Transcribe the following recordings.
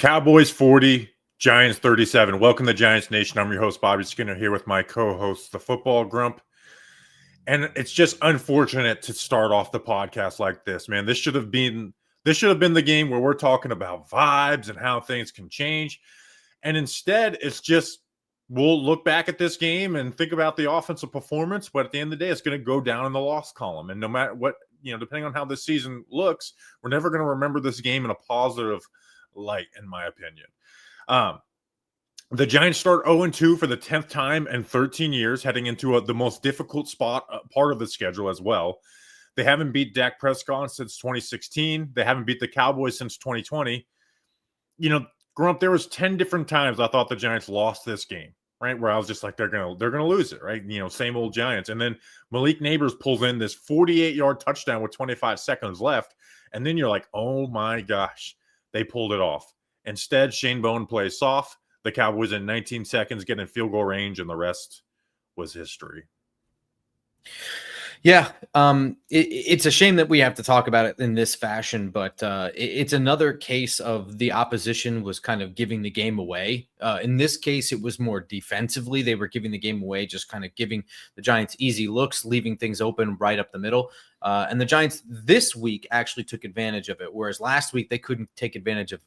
Cowboys 40, Giants 37. Welcome to Giants Nation. I'm your host, Bobby Skinner, here with my co-host, the Football Grump. And it's just unfortunate to start off the podcast like this, man. This should have been the game where we're talking about vibes and how things can change. And instead, it's just we'll look back at this game and think about the offensive performance, but at the end of the day, it's going to go down in the loss column. And no matter what, depending on how this season looks, we're never going to remember this game in a positive light, in my opinion. The Giants start 0-2 for the 10th time in 13 years, heading into the most difficult part of the schedule as well. They haven't beat Dak Prescott since 2016. They haven't beat the Cowboys since 2020. Grump, there was 10 different times I thought the Giants lost this game, right? Where I was just like, they're gonna lose it, right? Same old Giants. And then Malik Neighbors pulls in this 48-yard touchdown with 25 seconds left, and then you're like, oh my gosh. They pulled it off. Instead, Shane Bowen plays soft. The Cowboys in 19 seconds get in field goal range, and the rest was history. Yeah, it's a shame that we have to talk about it in this fashion, but it's another case of the opposition was kind of giving the game away. In this case, it was more defensively. They were giving the game away, just kind of giving the Giants easy looks, leaving things open right up the middle. And the Giants this week actually took advantage of it, whereas last week they couldn't take advantage of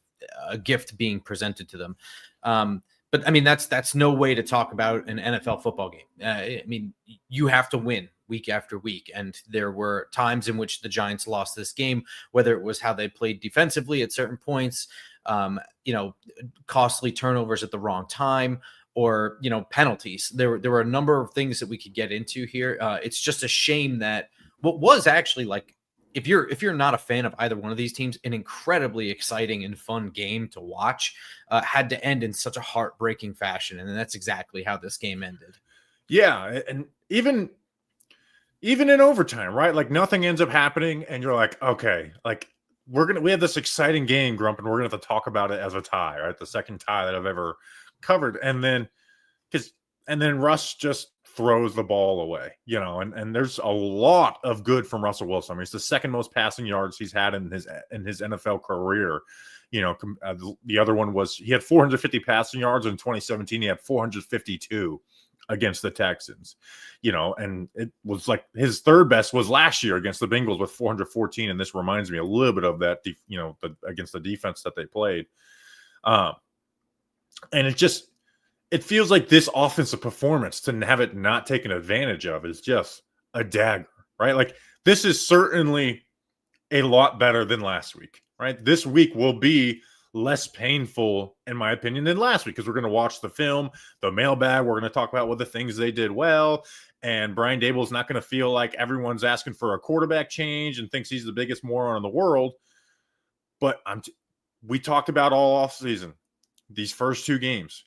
a gift being presented to them. But I mean, that's no way to talk about an NFL football game. You have to win week after week. And there were times in which the Giants lost this game, whether it was how they played defensively at certain points, costly turnovers at the wrong time, or, penalties. There were a number of things that we could get into here. It's just a shame that what was actually, like, if you're not a fan of either one of these teams, an incredibly exciting and fun game to watch, had to end in such a heartbreaking fashion. And that's exactly how this game ended. Yeah. And even in overtime, right? Like, nothing ends up happening, and you're like, okay, like we have this exciting game, Grump, and we're gonna have to talk about it as a tie, right? The second tie that I've ever covered. And then Russ just throws the ball away, and there's a lot of good from Russell Wilson. I mean, it's the second most passing yards he's had in his NFL career. The other one was he had 450 passing yards in 2017. He had 452 against the Texans, and it was like his third best was last year against the Bengals with 414. And this reminds me a little bit of that, against the defense that they played. And it feels like this offensive performance, to have it not taken advantage of, is just a dagger, right? Like, this is certainly a lot better than last week, right? This week will be less painful, in my opinion, than last week, because we're going to watch the film, the mailbag. We're going to talk about what the things they did well. And Brian Daboll's not going to feel like everyone's asking for a quarterback change and thinks he's the biggest moron in the world. But we talked about all offseason, these first two games,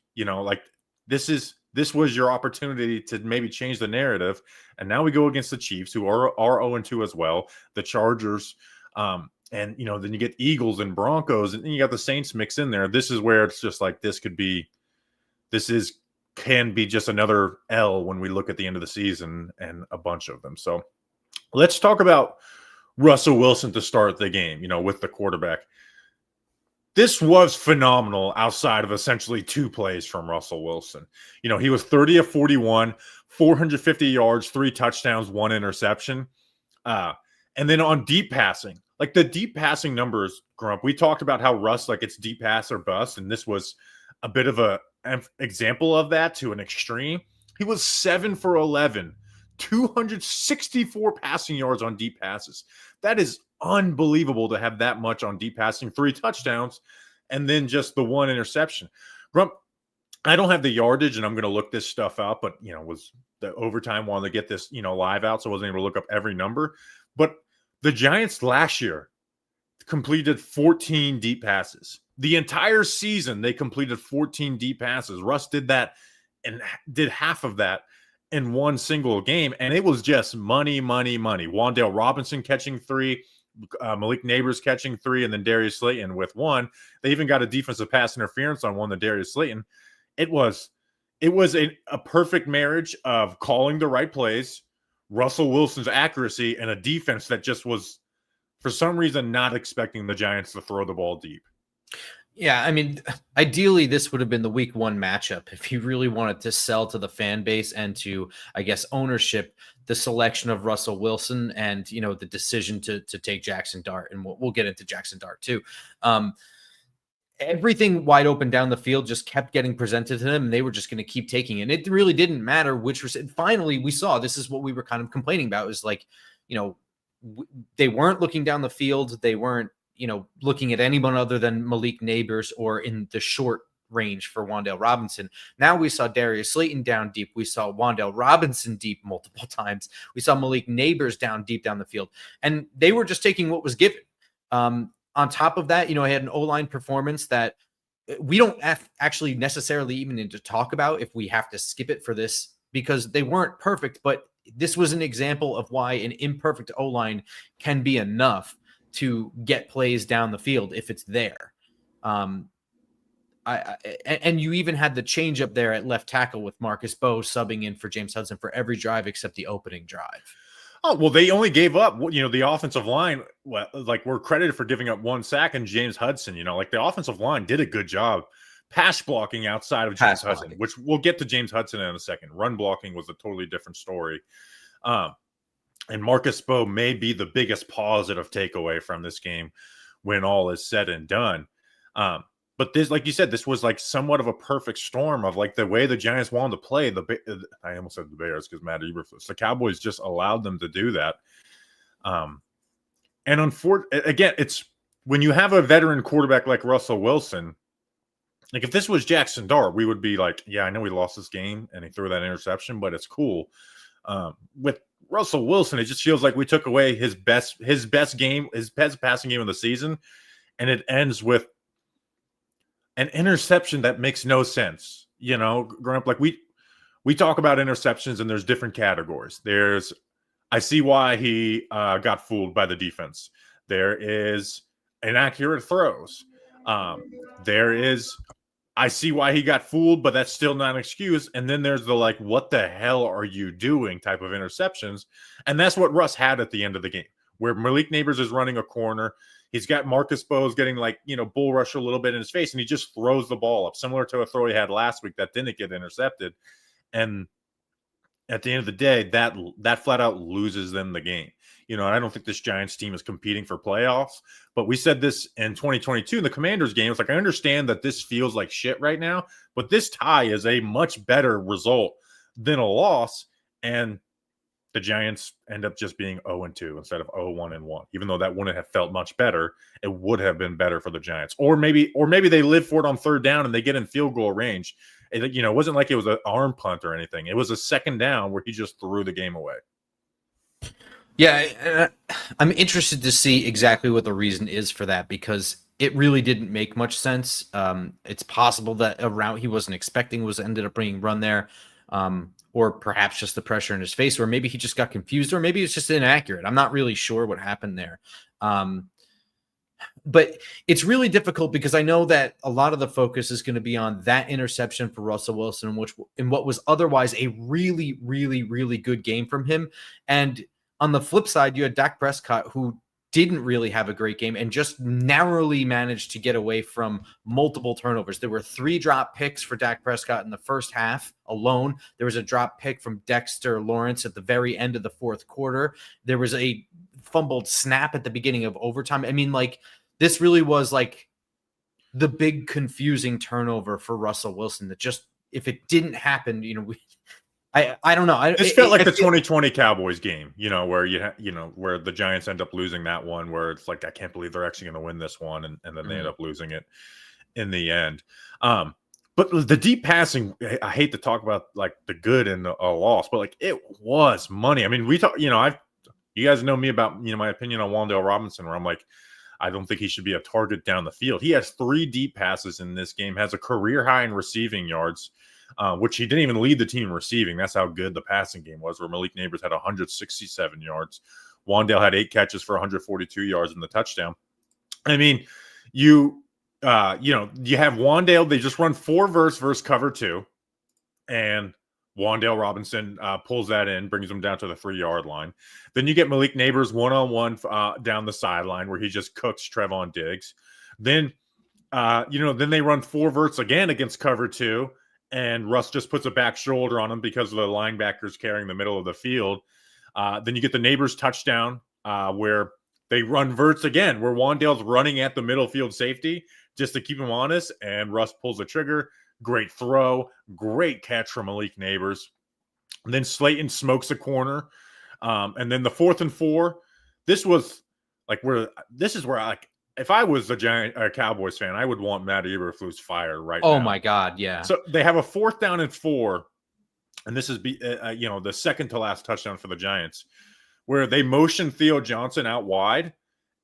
this was your opportunity to maybe change the narrative. And now we go against the Chiefs, who are 0-2 as well, the Chargers, and then you get Eagles and Broncos, and then you got the Saints mixed in there. This is where it's just like, can be just another L when we look at the end of the season, and a bunch of them. So let's talk about Russell Wilson to start the game, with the quarterback. This was phenomenal outside of essentially two plays from Russell Wilson. He was 30 of 41, 450 yards, 3 touchdowns, 1 interception. And then on deep passing, like the deep passing numbers, Grump, we talked about how Russ, like, it's deep pass or bust. And this was a bit of an example of that to an extreme. He was 7 for 11, 264 passing yards on deep passes. That is unbelievable to have that much on deep passing, 3 touchdowns, and then just the 1 interception. Grump, I don't have the yardage, and I'm going to look this stuff up, but, was the overtime wanted to get this, live out, so I wasn't able to look up every number. But the Giants last year completed 14 deep passes. The entire season, they completed 14 deep passes. Russ did that and did half of that in one single game, and it was just money. Wan'Dale Robinson catching 3, Malik Neighbors catching 3, and then Darius Slayton with 1. They even got a defensive pass interference on one, the Darius Slayton. It was a perfect marriage of calling the right plays, Russell Wilson's accuracy, and a defense that just was, for some reason, not expecting the Giants to throw the ball deep. Yeah, I mean, ideally, this would have been the week 1 matchup if you really wanted to sell to the fan base and to, I guess, ownership, the selection of Russell Wilson and, the decision to take Jaxson Dart. And we'll get into Jaxson Dart too. Everything wide open down the field just kept getting presented to them, and they were just going to keep taking it. And it really didn't matter which was. Finally, we saw this is what we were kind of complaining about. Is like, they weren't looking down the field. They weren't, looking at anyone other than Malik Neighbors or in the short range for Wan'Dale Robinson. Now we saw Darius Slayton down deep. We saw Wan'Dale Robinson deep multiple times. We saw Malik Neighbors down deep down the field, and they were just taking what was given. On top of that, I had an O-line performance that we don't actually necessarily even need to talk about if we have to skip it for this because they weren't perfect, but this was an example of why an imperfect O-line can be enough to get plays down the field if it's there. And you even had the change up there at left tackle with Marcus Bowe subbing in for James Hudson for every drive except the opening drive. Oh, well, they only gave up, the offensive line, we're credited for giving up 1 sack, and James Hudson, the offensive line did a good job pass blocking outside of James Hudson, which we'll get to James Hudson in a second. Run blocking was a totally different story. And Marcus Bowe may be the biggest positive takeaway from this game when all is said and done. But this, like you said, this was like somewhat of a perfect storm of like the way the Giants wanted to play. I almost said the Bears because Matt Eberflus. The Cowboys just allowed them to do that. And unfortunately, again, it's when you have a veteran quarterback like Russell Wilson. Like if this was Jaxson Dart, we would be like, yeah, I know we lost this game and he threw that interception, but it's cool. With Russell Wilson, it just feels like we took away his best game, his best passing game of the season, and it ends with an interception that makes no sense. Grump, like we talk about interceptions and there's different categories. I see why he got fooled by the defense. There is inaccurate throws. I see why he got fooled, but that's still not an excuse. And then there's the like, what the hell are you doing type of interceptions. And that's what Russ had at the end of the game, where Malik Neighbors is running a corner. He's got Marcus Bowe getting bull rush a little bit in his face, and he just throws the ball up, similar to a throw he had last week that didn't get intercepted. And at the end of the day, that flat out loses them the game. And I don't think this Giants team is competing for playoffs, but we said this in 2022 in the Commanders game. It's like, I understand that this feels like shit right now, but this tie is a much better result than a loss. And the Giants end up just being 0-2 instead of 0-1-1. Even though that wouldn't have felt much better, it would have been better for the Giants. Or maybe they live for it on third down and they get in field goal range. It wasn't like it was an arm punt or anything. It was a second down where he just threw the game away. Yeah, I'm interested to see exactly what the reason is for that because it really didn't make much sense. It's possible that a route he wasn't expecting ended up being run there. Or perhaps just the pressure in his face, or maybe he just got confused, or maybe it's just inaccurate. I'm not really sure what happened there. But it's really difficult because I know that a lot of the focus is going to be on that interception for Russell Wilson, in what was otherwise a really, really, really good game from him. And on the flip side, you had Dak Prescott, who didn't really have a great game and just narrowly managed to get away from multiple turnovers. There were 3 drop picks for Dak Prescott in the first half alone. There was a drop pick from Dexter Lawrence at the very end of the fourth quarter. There was a fumbled snap at the beginning of overtime. I mean, like, this really was like the big confusing turnover for Russell Wilson that just, if it didn't happen, I don't know. It felt like the 2020 Cowboys game, where where the Giants end up losing that one, where it's like, I can't believe they're actually going to win this one, and then they end up losing it in the end. But the deep passing, I hate to talk about like the good and a loss, but like it was money. I mean, we talk, you guys know me about my opinion on Wan'Dale Robinson, where I'm like, I don't think he should be a target down the field. He has 3 deep passes in this game, has a career high in receiving yards. Which he didn't even lead the team receiving. That's how good the passing game was, where Malik Neighbors had 167 yards. Wan'Dale had 8 catches for 142 yards in the touchdown. I mean, you have Wan'Dale. They just run 4 versus cover 2, and Wan'Dale Robinson pulls that in, brings him down to the 3-yard line. Then you get Malik Neighbors one-on-one down the sideline, where he just cooks Trevon Diggs. Then Then they run 4 verts again against cover 2, and Russ just puts a back shoulder on him because of the linebackers carrying the middle of the field. Then you get the neighbors touchdown where they run verts again, where Wandale's running at the middle field safety just to keep him honest, and Russ pulls the trigger. Great throw, great catch from Malik Neighbors. And then Slayton smokes a corner. And then the 4th and 4, this is where if I was a Cowboys fan, I would want Matt Eberflus fired now. Oh my God, yeah. So they have a 4th down and 4, and this is the second to last touchdown for the Giants, where they motion Theo Johnson out wide,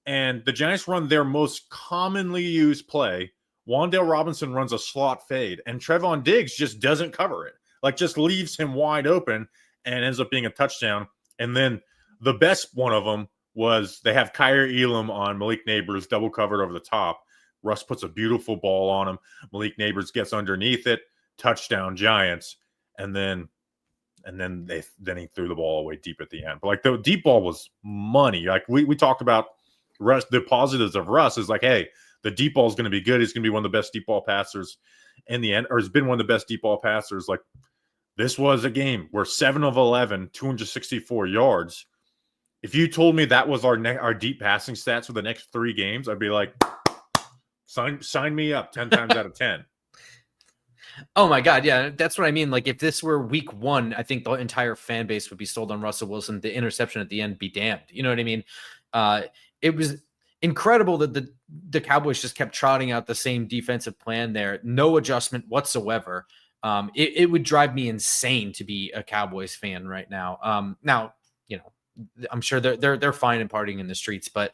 and the Giants run their most commonly used play. Wan'Dale Robinson runs a slot fade, and Trevon Diggs just doesn't cover it. Just leaves him wide open and ends up being a touchdown. And then the best one of them was they have Kyer Elam on Malik Neighbors, double covered over the top. Russ puts a beautiful ball on him. Malik Neighbors gets underneath it. Touchdown Giants. And then he threw the ball away deep at the end. But the deep ball was money. We talked about Russ. The positives of Russ is hey, the deep ball is going to be good. He's going to be one of the best deep ball passers in the end, or has been one of the best deep ball passers. This was a game where 7 of 11, 264 yards. If you told me that was our deep passing stats for the next 3 games, I'd be like, sign me up 10 times out of 10. Oh my God, yeah, that's what I mean. If this were week 1, I think the entire fan base would be sold on Russell Wilson. The interception at the end be damned. You know what I mean? It was incredible that the Cowboys just kept trotting out the same defensive plan there. No adjustment whatsoever. It would drive me insane to be a Cowboys fan right now. Now, I'm sure they're fine and partying in the streets, but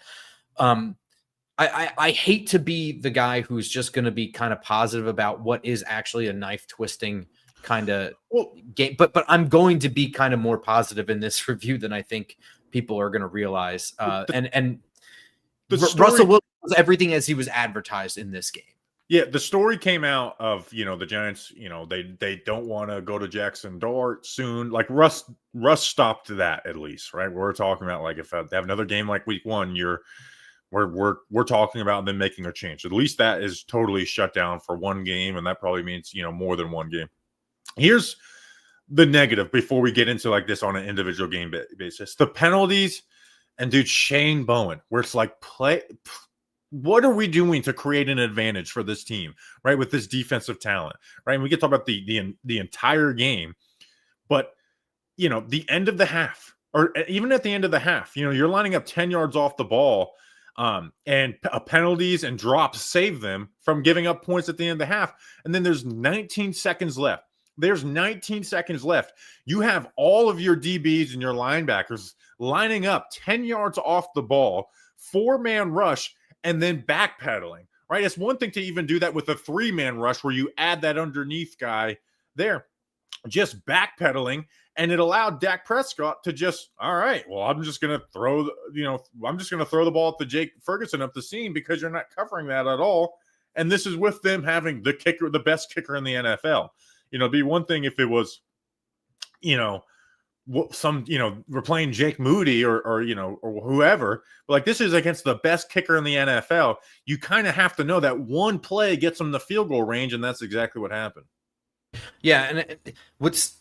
I hate to be the guy who's just going to be kind of positive about what is actually a knife twisting kind of game, but I'm going to be kind of more positive in this review than I think people are going to realize. Russell Wilson was everything as he was advertised in this game. Yeah, the story came out of, the Giants, they don't want to go to Jaxson Dart soon. Russ stopped that at least, right? We're talking about if they have another game like week 1, we're talking about them making a change. At least that is totally shut down for 1 game, and that probably means, more than 1 game. Here's the negative before we get into this on an individual game basis. The penalties, and dude, Shane Bowen, where it's what are we doing to create an advantage for this team, right? With this defensive talent, right? And we can talk about the entire game, but the end of the half, or even at the end of the half, you're lining up 10 yards off the ball, and penalties and drops save them from giving up points at the end of the half. And then there's 19 seconds left. You have all of your DBs and your linebackers lining up 10 yards off the ball, 4-man rush, and then backpedaling, right? It's one thing to even do that with a 3-man rush where you add that underneath guy there, just backpedaling, and it allowed Dak Prescott to just, all right, well, I'm just going to throw the ball to Jake Ferguson up the seam because you're not covering that at all. And this is with them having the best kicker in the NFL. It'd be one thing if it was, we're playing Jake Moody or whoever, but this is against the best kicker in the NFL. You kind of have to know that one play gets them the field goal range, and that's exactly what happened. Yeah, and what's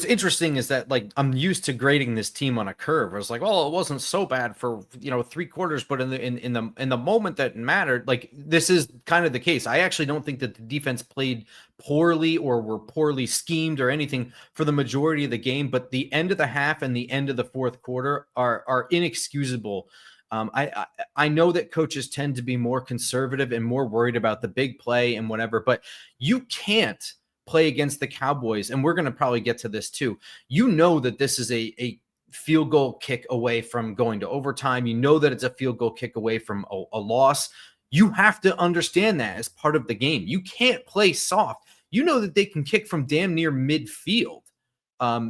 interesting is that I'm used to grading this team on a curve. I was it wasn't so bad for 3 quarters, but in the moment that mattered, this is kind of the case. I actually don't think that the defense played poorly or were poorly schemed or anything for the majority of the game, but the end of the half and the end of the 4th quarter are inexcusable. I know that coaches tend to be more conservative and more worried about the big play and whatever, but you can't play against the Cowboys, and we're going to probably get to this too. That this is a field goal kick away from going to overtime. That it's a field goal kick away from a loss. You have to understand that as part of the game. You can't play soft. That they can kick from damn near midfield.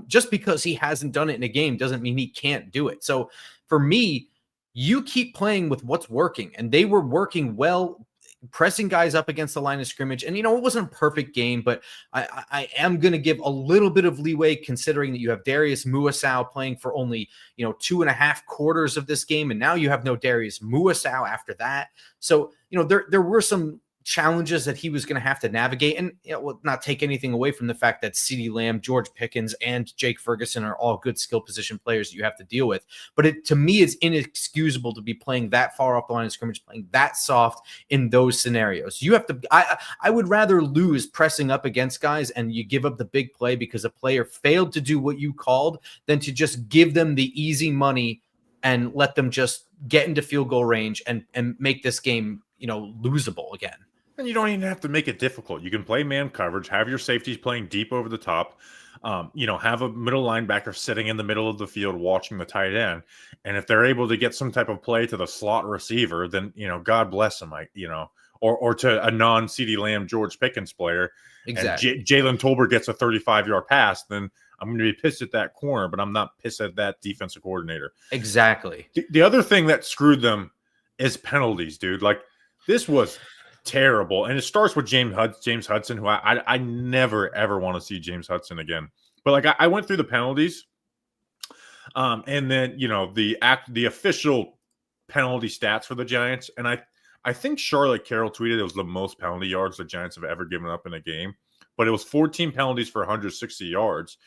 Just because he hasn't done it in a game doesn't mean he can't do it. So for me, you keep playing with what's working, and they were working well, pressing guys up against the line of scrimmage. And, it wasn't a perfect game, but I am going to give a little bit of leeway considering that you have Darius Muasau playing for only, 2.5 quarters of this game. And now you have no Darius Muasau after that. So, there were some challenges that he was going to have to navigate, and not take anything away from the fact that CeeDee Lamb, George Pickens, and Jake Ferguson are all good skill position players that you have to deal with. But to me, it's inexcusable to be playing that far off the line of scrimmage, playing that soft in those scenarios. You have to. I would rather lose pressing up against guys and you give up the big play because a player failed to do what you called than to just give them the easy money and let them just get into field goal range and make this game, losable again. And you don't even have to make it difficult. You can play man coverage, have your safeties playing deep over the top, have a middle linebacker sitting in the middle of the field watching the tight end. And if they're able to get some type of play to the slot receiver, then, God bless them, or to a non-CeeDee Lamb, George Pickens player. Exactly. And Jalen Tolbert gets a 35-yard pass, then I'm going to be pissed at that corner, but I'm not pissed at that defensive coordinator. Exactly. The other thing that screwed them is penalties, dude. Like, this was terrible. And it starts with James Hudson, who I never, ever want to see James Hudson again. But, I went through the penalties, and then, the official penalty stats for the Giants, and I think Charlotte Carroll tweeted it was the most penalty yards the Giants have ever given up in a game. But it was 14 penalties for 160 yards.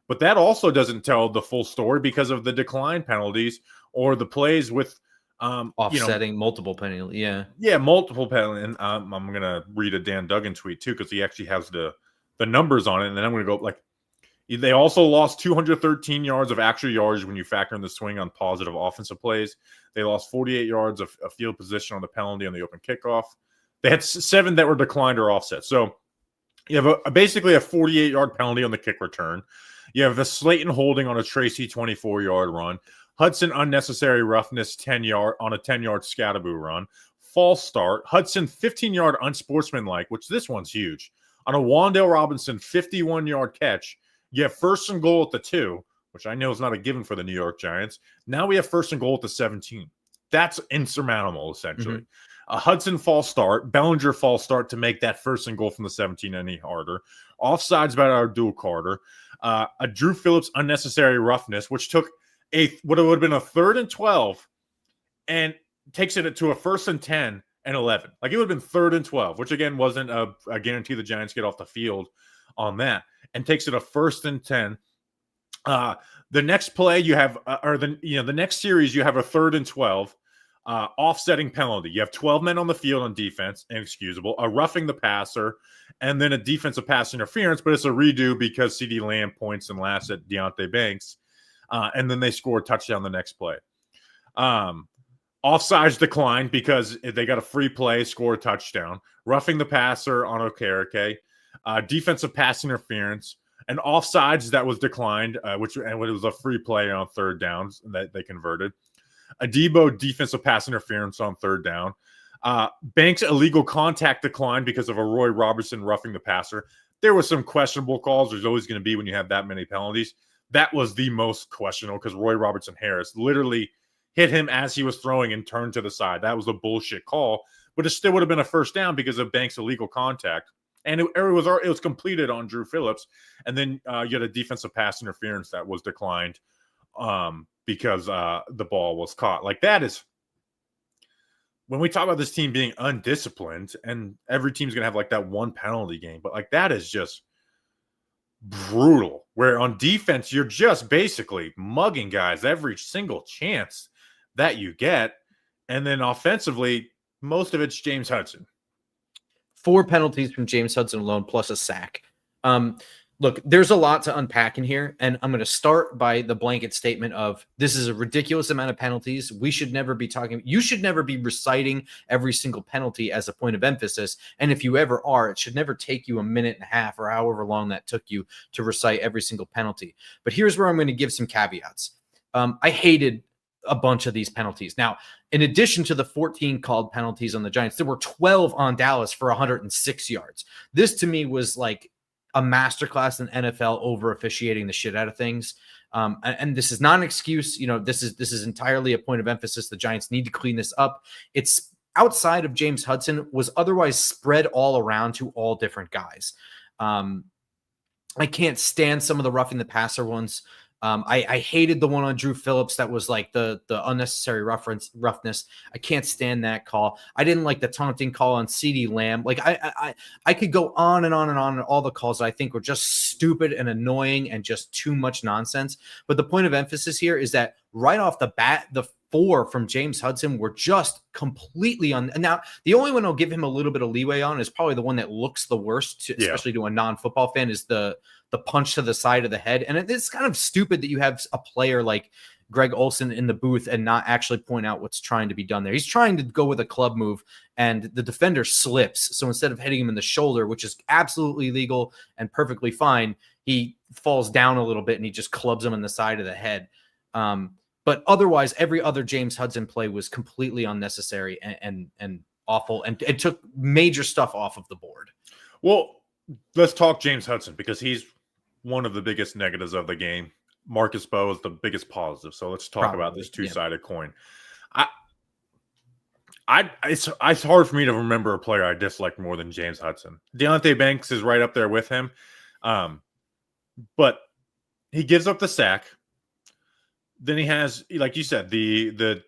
But that also doesn't tell the full story because of the decline penalties or the plays with offsetting multiple penalties. Yeah, multiple penalties. And I'm going to read a Dan Duggan tweet too because he actually has the numbers on it. And then I'm going to go they also lost 213 yards of actual yards when you factor in the swing on positive offensive plays. They lost 48 yards of field position on the penalty on the open kickoff. They had 7 that were declined or offset. So you have basically a 48-yard penalty on the kick return. You have a Slayton holding on a Tracy 24-yard run. Hudson unnecessary roughness 10-yard on a 10-yard Scattaboo run. False start. Hudson 15-yard unsportsmanlike, which this one's huge. On a Wan'Dale Robinson 51-yard catch. You have first and goal at the 2, which I know is not a given for the New York Giants. Now we have first and goal at the 17. That's insurmountable, essentially. Mm-hmm. A Hudson false start, Bellinger false start to make that first and goal from the 17 any harder. Offsides by our dual Carter. A Drew Phillips unnecessary roughness, which took what would have been a 3rd and 12 and takes it to a 1st and 10 and 11. It would have been 3rd and 12, which again wasn't a guarantee the Giants get off the field on that, and takes it a 1st and 10. The next play you have, the next series you have a 3rd and 12. Offsetting penalty. You have 12 men on the field on defense, inexcusable. A roughing the passer, and then a defensive pass interference, but it's a redo because CeeDee Lamb points and laughs at Deonte Banks, and then they score a touchdown the next play. Offsides declined because they got a free play, score a touchdown. Roughing the passer on Okereke. Defensive pass interference. An offsides that was declined, which it was a free play on 3rd downs that they converted. A Debo defensive pass interference on 3rd down. Banks illegal contact declined because of a Roy Robertson roughing the passer. There was some questionable calls. There's always going to be when you have that many penalties. That was the most questionable because Roy Robertson Harris literally hit him as he was throwing and turned to the side. That was a bullshit call, but it still would have been a 1st down because of Banks' illegal contact. And it was completed on Drew Phillips. And then you had a defensive pass interference that was declined because the ball was caught. That is, when we talk about this team being undisciplined, and every team's going to have that one penalty game, but that is just brutal. Where on defense, you're just basically mugging guys every single chance that you get. And then offensively, most of it's James Hudson. 4 penalties from James Hudson alone, plus a sack. Look, there's a lot to unpack in here, and I'm going to start by the blanket statement of this is a ridiculous amount of penalties. We should never be you should never be reciting every single penalty as a point of emphasis, and if you ever are, it should never take you a minute and a half or however long that took you to recite every single penalty. But here's where I'm going to give some caveats. I hated a bunch of these penalties. Now, in addition to the 14 called penalties on the Giants, there were 12 on Dallas for 106 yards. This to me was a masterclass in NFL over officiating the shit out of things. And this is not an excuse. This is entirely a point of emphasis. The Giants need to clean this up. It's outside of James Hudson was otherwise spread all around to all different guys. I can't stand some of the roughing the passer ones. I hated the one on Drew Phillips that was like the unnecessary roughness. I can't stand that call. I didn't like the taunting call on CeeDee Lamb. Like I could go on and on and on, and all the calls that I think were just stupid and annoying and just too much nonsense. But the point of emphasis here is that right off the bat, the 4 from James Hudson were just completely on. And now the only one I'll give him a little bit of leeway on is probably the one that looks the worst, especially to a non-football fan, is the punch to the side of the head. And it's kind of stupid that you have a player like Greg Olsen in the booth and not actually point out what's trying to be done there. He's trying to go with a club move, and the defender slips. So instead of hitting him in the shoulder, which is absolutely legal and perfectly fine, he falls down a little bit and he just clubs him in the side of the head. But otherwise, every other James Hudson play was completely unnecessary and awful, and it took major stuff off of the board. Well, let's talk James Hudson, because he's one of the biggest negatives of the game. Marcus Bow is the biggest positive. So let's talk about this two-sided coin. It's hard for me to remember a player I disliked more than James Hudson. Deonte Banks is right up there with him. But he gives up the sack. Then he has, like you said, the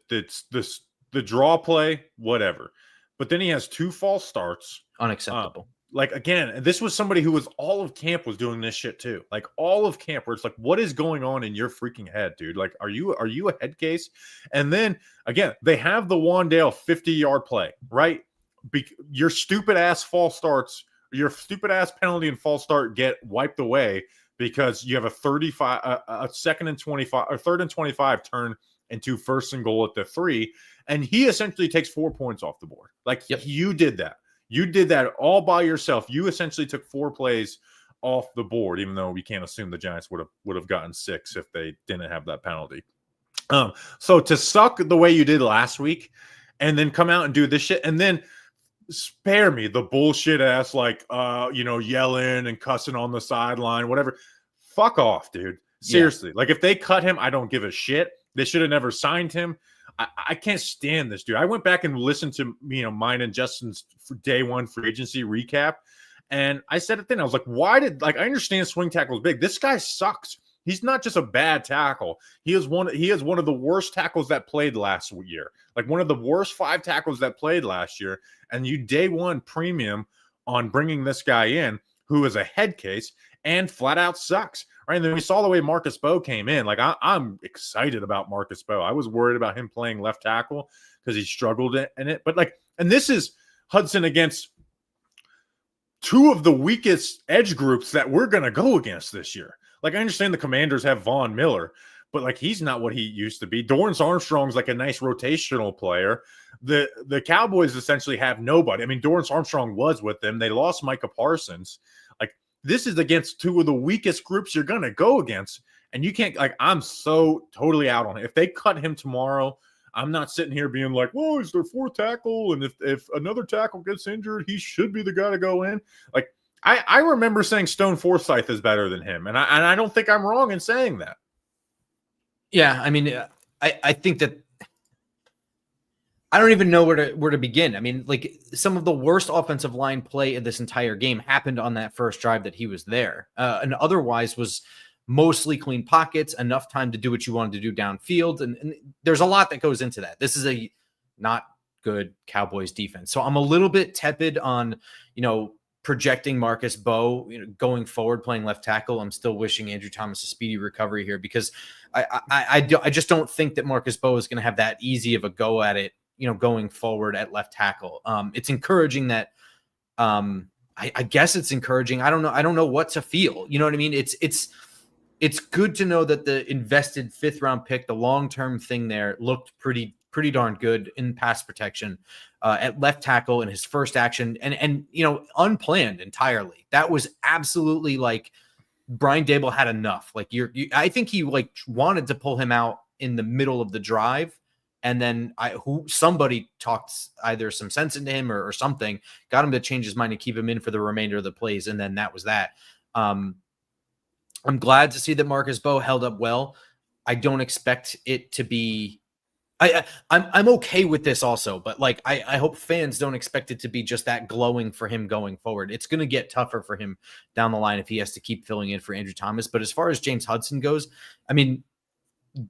draw play, whatever. But then he has 2 false starts. Unacceptable. Like, again, this was somebody who was all of camp was doing this shit too. Like, all of camp, where it's like, what is going on in your freaking head, dude? Like, are you a head case? And then again, they have the Wandale 50-yard play, right? Your stupid ass false starts, your stupid ass penalty and false start get wiped away because you have a 2nd and 25 or 3rd and 25 turn into 1st and goal at the 3, and he essentially takes 4 points off the board. Like, you did that. You did that all by yourself. You essentially took 4 plays off the board, even though we can't assume the Giants would have gotten 6 if they didn't have that penalty. So to suck the way you did last week and then come out and do this shit and then spare me the bullshit ass, like, yelling and cussing on the sideline, whatever. Fuck off, dude. Seriously. Like, if they cut him, I don't give a shit. They should have never signed him. I can't stand this dude. I went back and listened to mine and Justin's day 1 free agency recap, and I said it then. I was like, I understand swing tackle is big. This guy sucks. He's not just a bad tackle. He is one of the worst tackles that played last year. Like, one of the worst 5 tackles that played last year. And you day 1 premium on bringing this guy in, who is a head case and flat out sucks. Right. And then we saw the way Marcus Bow came in. Like, I'm excited about Marcus Bow. I was worried about him playing left tackle because he struggled in it. But and this is Hudson against 2 of the weakest edge groups that we're going to go against this year. Like, I understand the Commanders have Von Miller, but he's not what he used to be. Dorrance Armstrong's like a nice rotational player. The Cowboys essentially have nobody. I mean, Dorrance Armstrong was with them. They lost Micah Parsons. This is against 2 of the weakest groups you're going to go against. And you can't, I'm so totally out on it. If they cut him tomorrow, I'm not sitting here being like, whoa, he's their 4th tackle. And if another tackle gets injured, he should be the guy to go in. I remember saying Stone Forsythe is better than him. And I don't think I'm wrong in saying that. Yeah. I mean, I think that I don't even know where to begin. I mean, some of the worst offensive line play of this entire game happened on that first drive that he was there. And otherwise was mostly clean pockets, enough time to do what you wanted to do downfield. And there's a lot that goes into that. This is a not good Cowboys defense. So I'm a little bit tepid on, projecting Marcus Bow, going forward, playing left tackle. I'm still wishing Andrew Thomas a speedy recovery here, because I just don't think that Marcus Bow is going to have that easy of a go at it, going forward at left tackle. It's encouraging that, I guess it's encouraging. I don't know what to feel. You know what I mean? It's good to know that the invested 5th round pick, the long-term thing there, looked pretty darn good in pass protection at left tackle in his first action, and unplanned entirely. That was absolutely Brian Daboll had enough. I think he wanted to pull him out in the middle of the drive. And then somebody talked either some sense into him or something, got him to change his mind and keep him in for the remainder of the plays. And then that was that. I'm glad to see that Marcus Bow held up well. I don't expect it to be, I'm okay with this also, but like I hope fans don't expect it to be just that glowing for him going forward. It's going to get tougher for him down the line if he has to keep filling in for Andrew Thomas. But as far as James Hudson goes, I mean,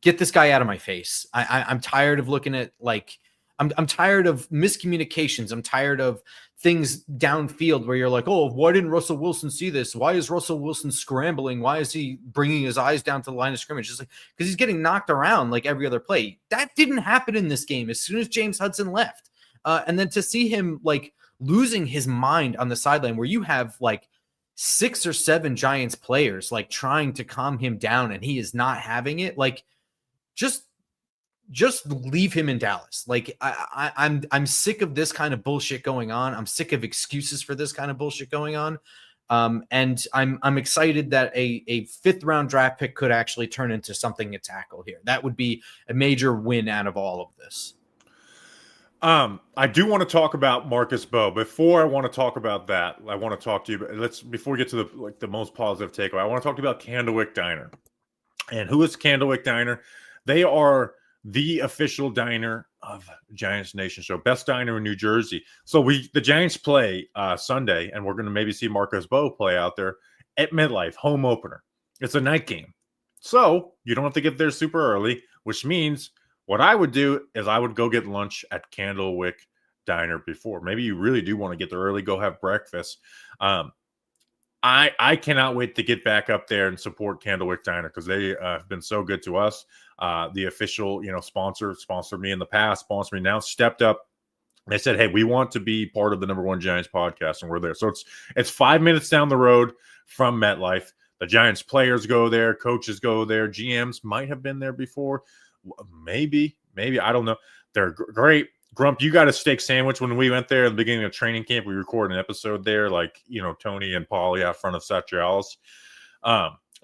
get this guy out of my face. I'm tired of looking at like I'm tired of miscommunications. I'm tired of things downfield where you're like, oh, why didn't Russell Wilson see this? Why is Russell Wilson scrambling? Why is he bringing his eyes down to the line of scrimmage? Just like because he's getting knocked around like every other play. That didn't happen in this game as soon as James Hudson left. And then to see him like losing his mind on the sideline where you have like 6 or 7 Giants players like trying to calm him down and he is not having it, like just leave him in Dallas. Like I'm sick of this kind of bullshit going on. I'm sick of excuses for this kind of bullshit going on. And I'm excited that a 5th round draft pick could actually turn into something at tackle here. That would be a major win out of all of this. I do want to talk about Marcus Mbow. Before I want to talk about that, I want to talk to you. Before we get to the most positive takeaway, I want to talk to you about Candlewyck Diner. And who is Candlewyck Diner? They are the official diner of Giants Nation Show, best diner in New Jersey. So the Giants play Sunday, and we're going to maybe see Marcus Mbow play out there at MetLife, home opener. It's a night game. So you don't have to get there super early, which means what I would do is I would go get lunch at Candlewyck Diner before. Maybe you really do want to get there early, go have breakfast. I cannot wait to get back up there and support Candlewyck Diner because they have been so good to us. The official, sponsored me in the past, sponsor me now, stepped up. They said, hey, we want to be part of the #1 Giants podcast, and we're there. So it's 5 minutes down the road from MetLife. The Giants players go there, coaches go there, GMs might have been there before. Maybe, I don't know. They're great. Grump, you got a steak sandwich when we went there at the beginning of training camp. We recorded an episode there, like, Tony and Paulie out front of Satrialis.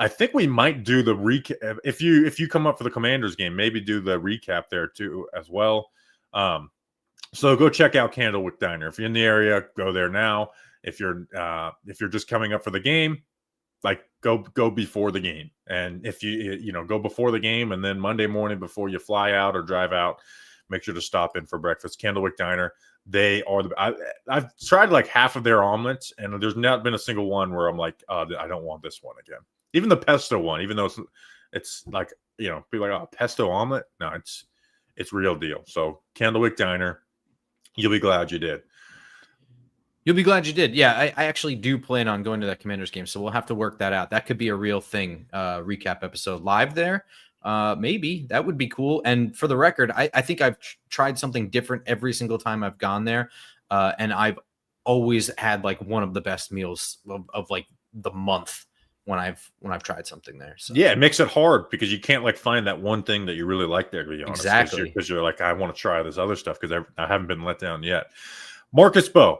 I think we might do the recap. If you come up for the Commanders game, maybe do the recap there too as well. So go check out Candlewyck Diner. If you're in the area, go there now. If you're just coming up for the game, like go before the game. And if you go before the game and then Monday morning before you fly out or drive out, make sure to stop in for breakfast. Candlewyck Diner. They are I've tried like half of their omelets, and there's not been a single one where I'm like, I don't want this one again. Even the pesto one, even though it's like, people like, oh, pesto omelet. No, it's real deal. So Candlewyck Diner, you'll be glad you did. You'll be glad you did. Yeah, I actually do plan on going to that Commanders game, so we'll have to work that out. That could be a real thing. Recap episode live there. Maybe that would be cool. And for the record, I think I've tried something different every single time I've gone there. And I've always had like one of the best meals of like the month when I've tried something there. So yeah, it makes it hard because you can't like find that one thing that you really like there, to be honest. Exactly. Because you're like, I want to try this other stuff because I haven't been let down yet. Marcus Mbow.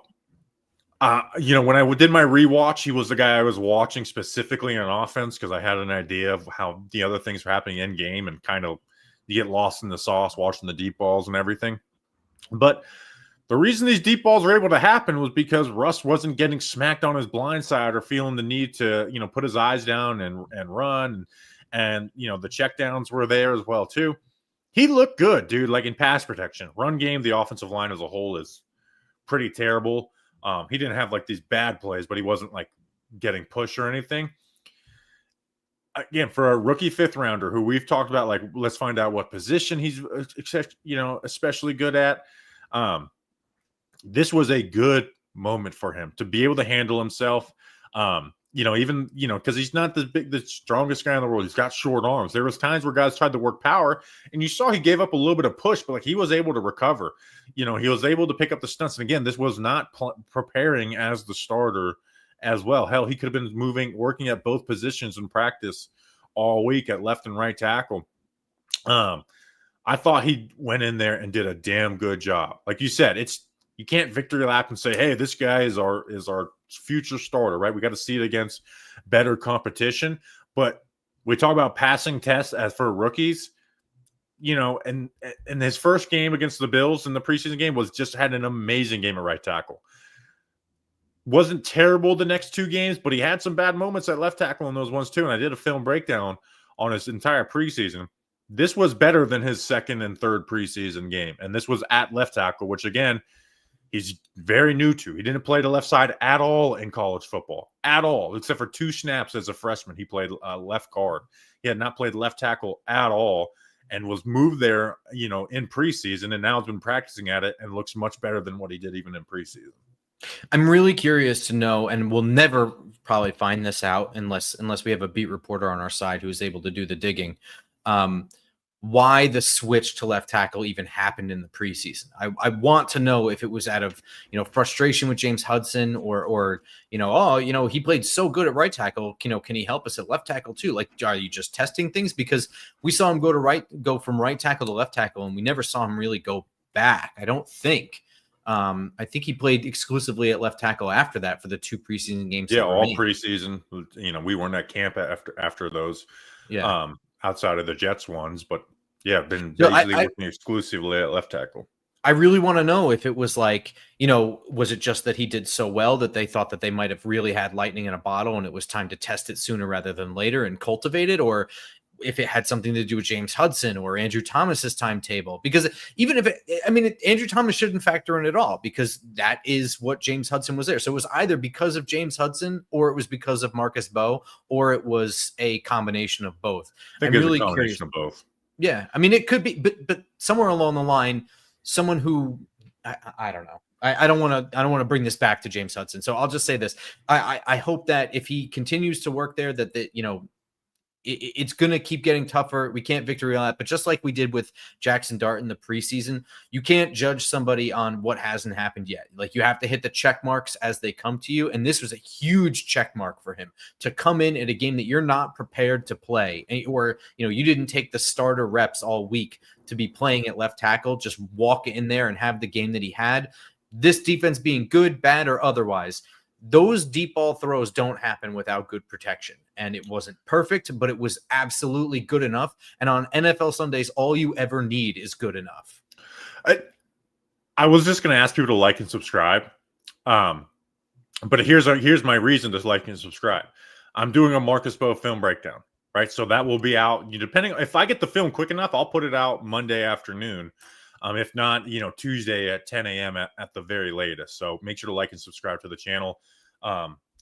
When I did my rewatch, he was the guy I was watching specifically on offense because I had an idea of how the other things were happening in game, and kind of you get lost in the sauce watching the deep balls and everything. But the reason these deep balls were able to happen was because Russ wasn't getting smacked on his blind side or feeling the need to, put his eyes down and run. And the checkdowns were there as well, too. He looked good, dude, like in pass protection. Run game, the offensive line as a whole is pretty terrible. He didn't have like these bad plays, but he wasn't like getting pushed or anything. Again, for a rookie 5th rounder who we've talked about, like, let's find out what position he's, especially good at. This was a good moment for him to be able to handle himself. Because he's not the strongest guy in the world. He's got short arms. There was times where guys tried to work power, and you saw he gave up a little bit of push, but like he was able to recover. He was able to pick up the stunts. And again, this was not preparing as the starter as well. Hell, he could have been working at both positions in practice all week at left and right tackle. I thought he went in there and did a damn good job. Like you said, you can't victory lap and say, hey, this guy is our future starter, right? We got to see it against better competition. But we talk about passing tests as for rookies, and his first game against the Bills in the preseason game had an amazing game at right tackle. Wasn't terrible the next 2 games, but he had some bad moments at left tackle in those ones too. And I did a film breakdown on his entire preseason. This was better than his second and third preseason game. And this was at left tackle, which again, he's very new to. He didn't play the left side at all in college football, at all, except for 2 snaps as a freshman. He played left guard. He had not played left tackle at all and was moved there, in preseason, and now has been practicing at it and looks much better than what he did even in preseason. I'm really curious to know, and we'll never probably find this out unless we have a beat reporter on our side who is able to do the digging. Why the switch to left tackle even happened in the preseason. I want to know if it was out of, frustration with James Hudson or he played so good at right tackle. Can he help us at left tackle too? Like, are you just testing things? Because we saw him go from right tackle to left tackle, and we never saw him really go back. I don't think. I think he played exclusively at left tackle after that for the 2 preseason games. Yeah, all preseason. We weren't at camp after those. Yeah. Outside of the Jets ones, but yeah, been basically working exclusively at left tackle. I really want to know if it was like, was it just that he did so well that they thought that they might have really had lightning in a bottle and it was time to test it sooner rather than later and cultivate it, or if it had something to do with James Hudson or Andrew Thomas's timetable. Because even if Andrew Thomas shouldn't factor in at all, because that is what James Hudson was there. So it was either because of James Hudson, or it was because of Marcus Mbow, or it was a combination of both. I'm really curious of both. Yeah. It could be, but somewhere along the line, someone who I don't know. I don't want to bring this back to James Hudson. So I'll just say this. I hope that if he continues to work there, that it's going to keep getting tougher. We can't victory on that. But just like we did with Jaxson Dart in the preseason, you can't judge somebody on what hasn't happened yet. Like, you have to hit the check marks as they come to you. And this was a huge check mark for him to come in at a game that you're not prepared to play, or, you didn't take the starter reps all week to be playing at left tackle, just walk in there and have the game that he had. This defense being good, bad, or otherwise, those deep ball throws don't happen without good protection. And it wasn't perfect, but it was absolutely good enough. And on NFL Sundays, all you ever need is good enough. I was just going to ask people to like and subscribe. But here's my reason to like and subscribe. I'm doing a Marcus Mbow film breakdown, right? So that will be out. Depending if I get the film quick enough, I'll put it out Monday afternoon. If not, Tuesday at 10 a.m. at the very latest. So make sure to like and subscribe to the channel.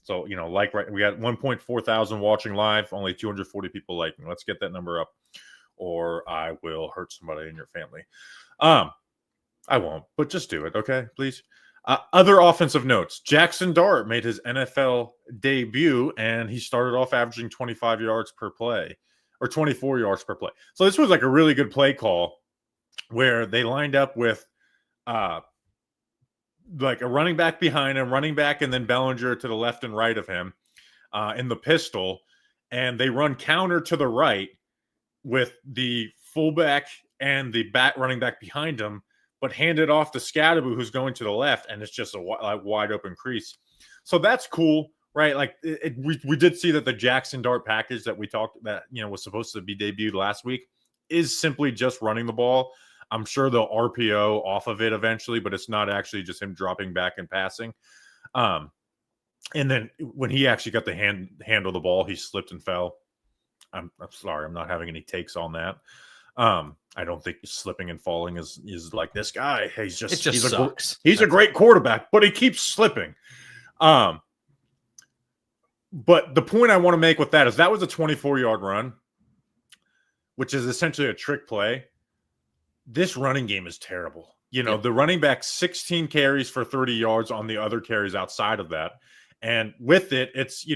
So, we got 1.4 thousand watching live, only 240 people liking. Let's get that number up, or I will hurt somebody in your family. I won't, but just do it. Okay, please. Other offensive notes. Jaxson Dart made his NFL debut, and he started off averaging 25 yards per play, or 24 yards per play. So this was like a really good play call, where they lined up with like a running back behind him, running back, and then Bellinger to the left and right of him in the pistol. And they run counter to the right with the fullback and the running back behind him, but hand it off to Scadaboo, who's going to the left, and it's just a wide open crease. So that's cool, right? Like we did see that the Jaxson Dart package that we talked that was supposed to be debuted last week is simply just running the ball. I'm sure they'll RPO off of it eventually, but it's not actually just him dropping back and passing. And then when he actually got the handle the ball, he slipped and fell. I'm sorry, I'm not having any takes on that. I don't think slipping and falling is like this guy. He's a great quarterback, but he keeps slipping. But the point I want to make with that is that was a 24-yard run, which is essentially a trick play. This running game is terrible. The running back 16 carries for 30 yards on the other carries outside of that. And with it, it's,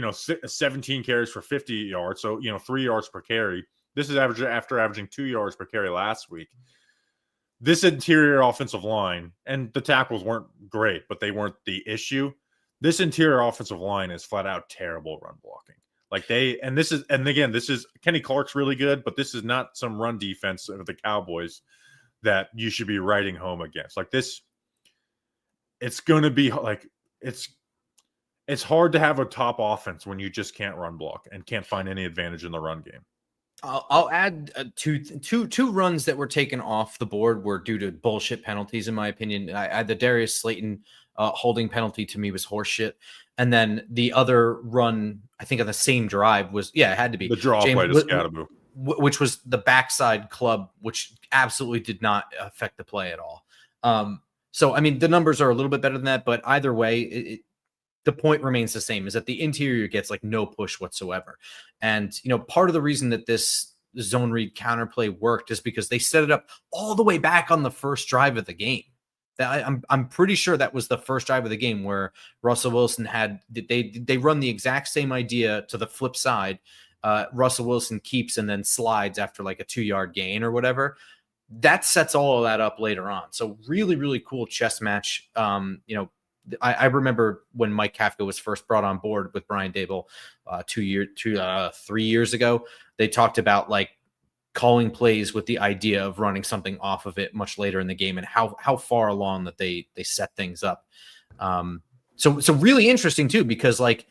17 carries for 50 yards. So, 3 yards per carry. This is after averaging 2 yards per carry last week. This interior offensive line, and the tackles weren't great, but they weren't the issue. This interior offensive line is flat out terrible run blocking. This is Kenny Clark's really good, but this is not some run defense of the Cowboys that you should be writing home against. Like this, it's going to be like it's hard to have a top offense when you just can't run block and can't find any advantage in the run game. I'll add two runs that were taken off the board were due to bullshit penalties, in my opinion. The Darius Slayton holding penalty to me was horseshit. And then the other run, I think on the same drive was, it had to be the draw play to Scadaboo. which was the backside club, which absolutely did not affect the play at all. So, I mean, the numbers are a little bit better than that, but either way, the point remains the same, is that the interior gets like no push whatsoever. And, part of the reason that this zone read counterplay worked is because they set it up all the way back on the first drive of the game. I'm pretty sure that was the first drive of the game where Russell Wilson they run the exact same idea to the flip side. Russell Wilson keeps and then slides after like a 2-yard gain or whatever. That sets all of that up later on. So really, really cool chess match. I remember when Mike Kafka was first brought on board with Brian Daboll 3 years ago. They talked about like calling plays with the idea of running something off of it much later in the game, and how far along that they set things up. So really interesting too, because like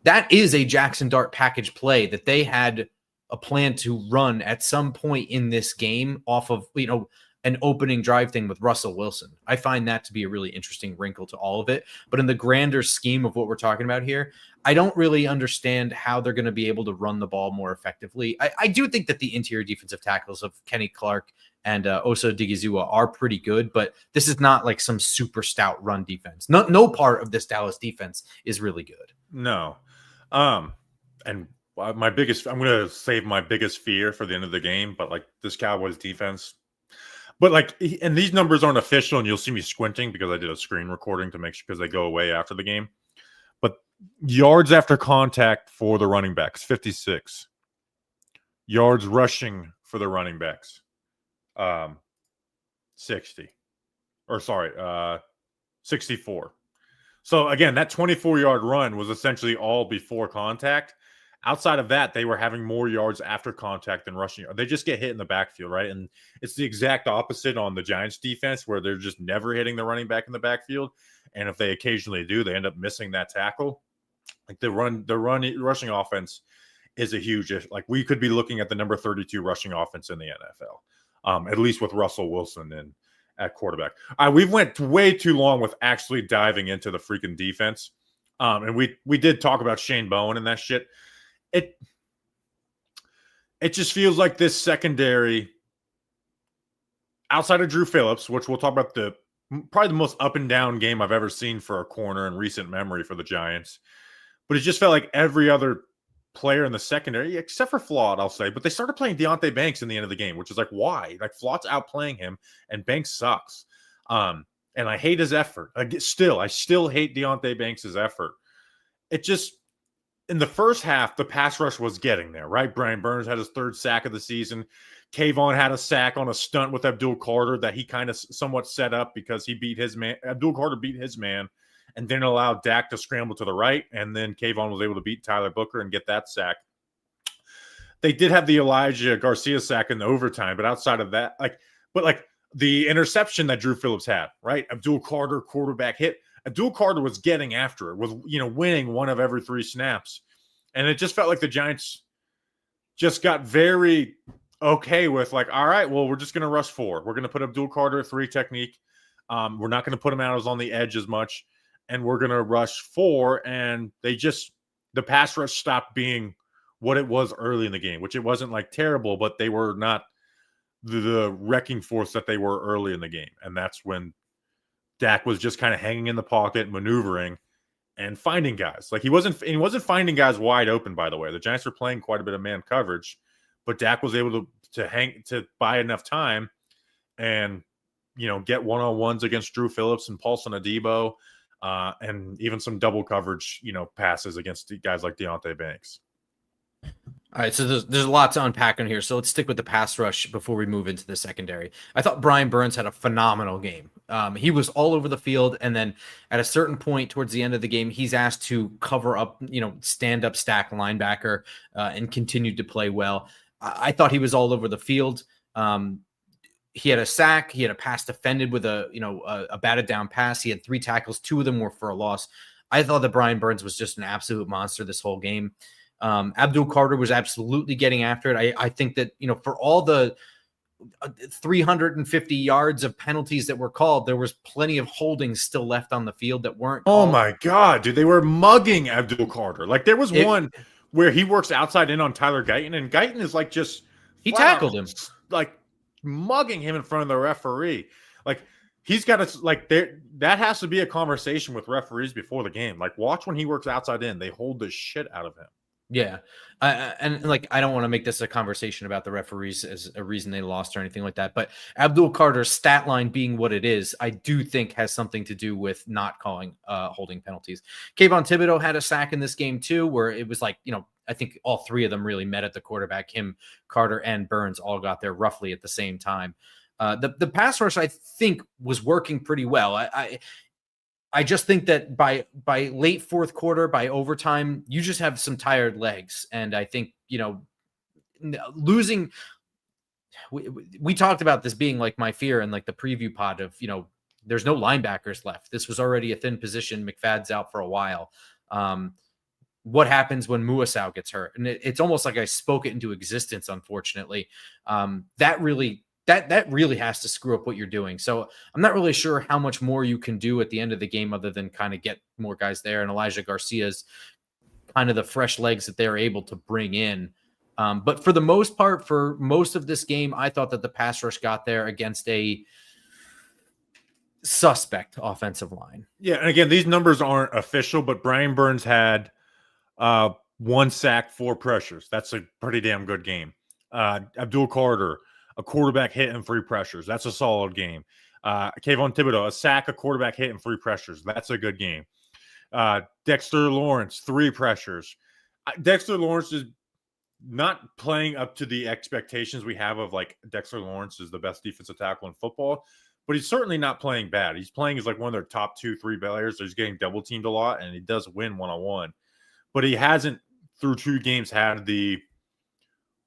that is a Jaxson Dart package play that they had a plan to run at some point in this game off of, an opening drive thing with Russell Wilson. I find that to be a really interesting wrinkle to all of it. But in the grander scheme of what we're talking about here, I don't really understand how they're going to be able to run the ball more effectively. I do think that the interior defensive tackles of Kenny Clark and Osa Digizua are pretty good, but this is not like some super stout run defense. No part of this Dallas defense is really good. No. And I'm going to save my biggest fear for the end of the game, but like this Cowboys defense. But like, and these numbers aren't official, and you'll see me squinting because I did a screen recording to make sure, because they go away after the game. But yards after contact for the running backs, 56. Yards rushing for the running backs, 60. 64. So again, that 24-yard run was essentially all before contact. Outside of that, they were having more yards after contact than rushing. They just get hit in the backfield, right? And it's the exact opposite on the Giants defense, where they're just never hitting the running back in the backfield. And if they occasionally do, they end up missing that tackle. Like the rushing offense is a huge issue. Like we could be looking at the number 32 rushing offense in the NFL, at least with Russell Wilson at quarterback. All right, we've went way too long with actually diving into the freaking defense. And we did talk about Shane Bowen and that shit. It just feels like this secondary, outside of Drew Phillips, which we'll talk about, probably the most up and down game I've ever seen for a corner in recent memory for the Giants. But it just felt like every other player in the secondary, except for Flawed, I'll say, but they started playing Deonte Banks in the end of the game, which is like, why? Like Flawed's outplaying him, and Banks sucks. And I hate his effort. I still hate Deonte Banks' effort. It just, in the first half, the pass rush was getting there, right? Brian Burns had his 3rd sack of the season. Kayvon had a sack on a stunt with Abdul Carter that he kind of somewhat set up because he beat his man. Abdul Carter beat his man and then allowed Dak to scramble to the right. And then Kayvon was able to beat Tyler Booker and get that sack. They did have the Elijah Garcia sack in the overtime, but outside of that, the interception that Drew Phillips had, right? Abdul Carter quarterback hit. Abdul Carter was getting after it, was winning one of every 3 snaps. And it just felt like the Giants just got very okay with like, all right, well, we're just going to rush 4. We're going to put Abdul Carter 3 technique. We're not going to put him out as on the edge as much. And we're going to rush 4. And the pass rush stopped being what it was early in the game, which it wasn't like terrible, but they were not the wrecking force that they were early in the game. And that's when Dak was just kind of hanging in the pocket, maneuvering, and finding guys. Like he wasn't finding guys wide open, by the way. The Giants were playing quite a bit of man coverage, but Dak was able to buy enough time and get one-on-ones against Drew Phillips and Paulson Adebo, and even some double coverage, passes against guys like Deonte Banks. All right, so there's a lot to unpack in here. So let's stick with the pass rush before we move into the secondary. I thought Brian Burns had a phenomenal game. He was all over the field, and then at a certain point towards the end of the game, he's asked to cover up, stand-up stack linebacker, and continued to play well. I thought he was all over the field. He had a sack. He had a pass defended with a batted down pass. He had 3 tackles. 2 of them were for a loss. I thought that Brian Burns was just an absolute monster this whole game. Abdul Carter was absolutely getting after it. I think that, for all the 350 yards of penalties that were called, there was plenty of holdings still left on the field that weren't called. Oh my God, dude. They were mugging Abdul Carter. Like there was one where he works outside in on Tyler Guyton, and Guyton is like just He flat out, tackled him. like mugging him in front of the referee. Like he's got to like there. That has to be a conversation with referees before the game. Like watch when he works outside in, they hold the shit out of him. Yeah. And like, I don't want to make this a conversation about the referees as a reason they lost or anything like that. But Abdul Carter's stat line being what it is, I do think has something to do with not calling holding penalties. Kayvon Thibodeau had a sack in this game too, where it was like, I think all three of them really met at the quarterback. Him, Carter, and Burns all got there roughly at the same time. The pass rush, I think, was working pretty well. I just think that by late fourth quarter, by overtime, you just have some tired legs. And I think, losing, we talked about this being like my fear and like the preview pod of, there's no linebackers left. This was already a thin position. McFadden's out for a while. What happens when Muasau gets hurt? And it's almost like I spoke it into existence, unfortunately. That really has to screw up what you're doing. So I'm not really sure how much more you can do at the end of the game other than kind of get more guys there. And Elijah Garcia's kind of the fresh legs that they're able to bring in. But for the most part, for most of this game, I thought that the pass rush got there against a suspect offensive line. Yeah, and again, these numbers aren't official, but Brian Burns had 1 sack, 4 pressures. That's a pretty damn good game. Abdul Carter, a quarterback hit and 3 pressures. That's a solid game. Kayvon Thibodeau, a sack, a quarterback hit and 3 pressures. That's a good game. Dexter Lawrence, 3 pressures. Dexter Lawrence is not playing up to the expectations we have of like Dexter Lawrence is the best defensive tackle in football, but he's certainly not playing bad. He's playing as like one of their top 2-3 players. So he's getting double teamed a lot, and he does win one-on-one. But he hasn't, through 2 games, had the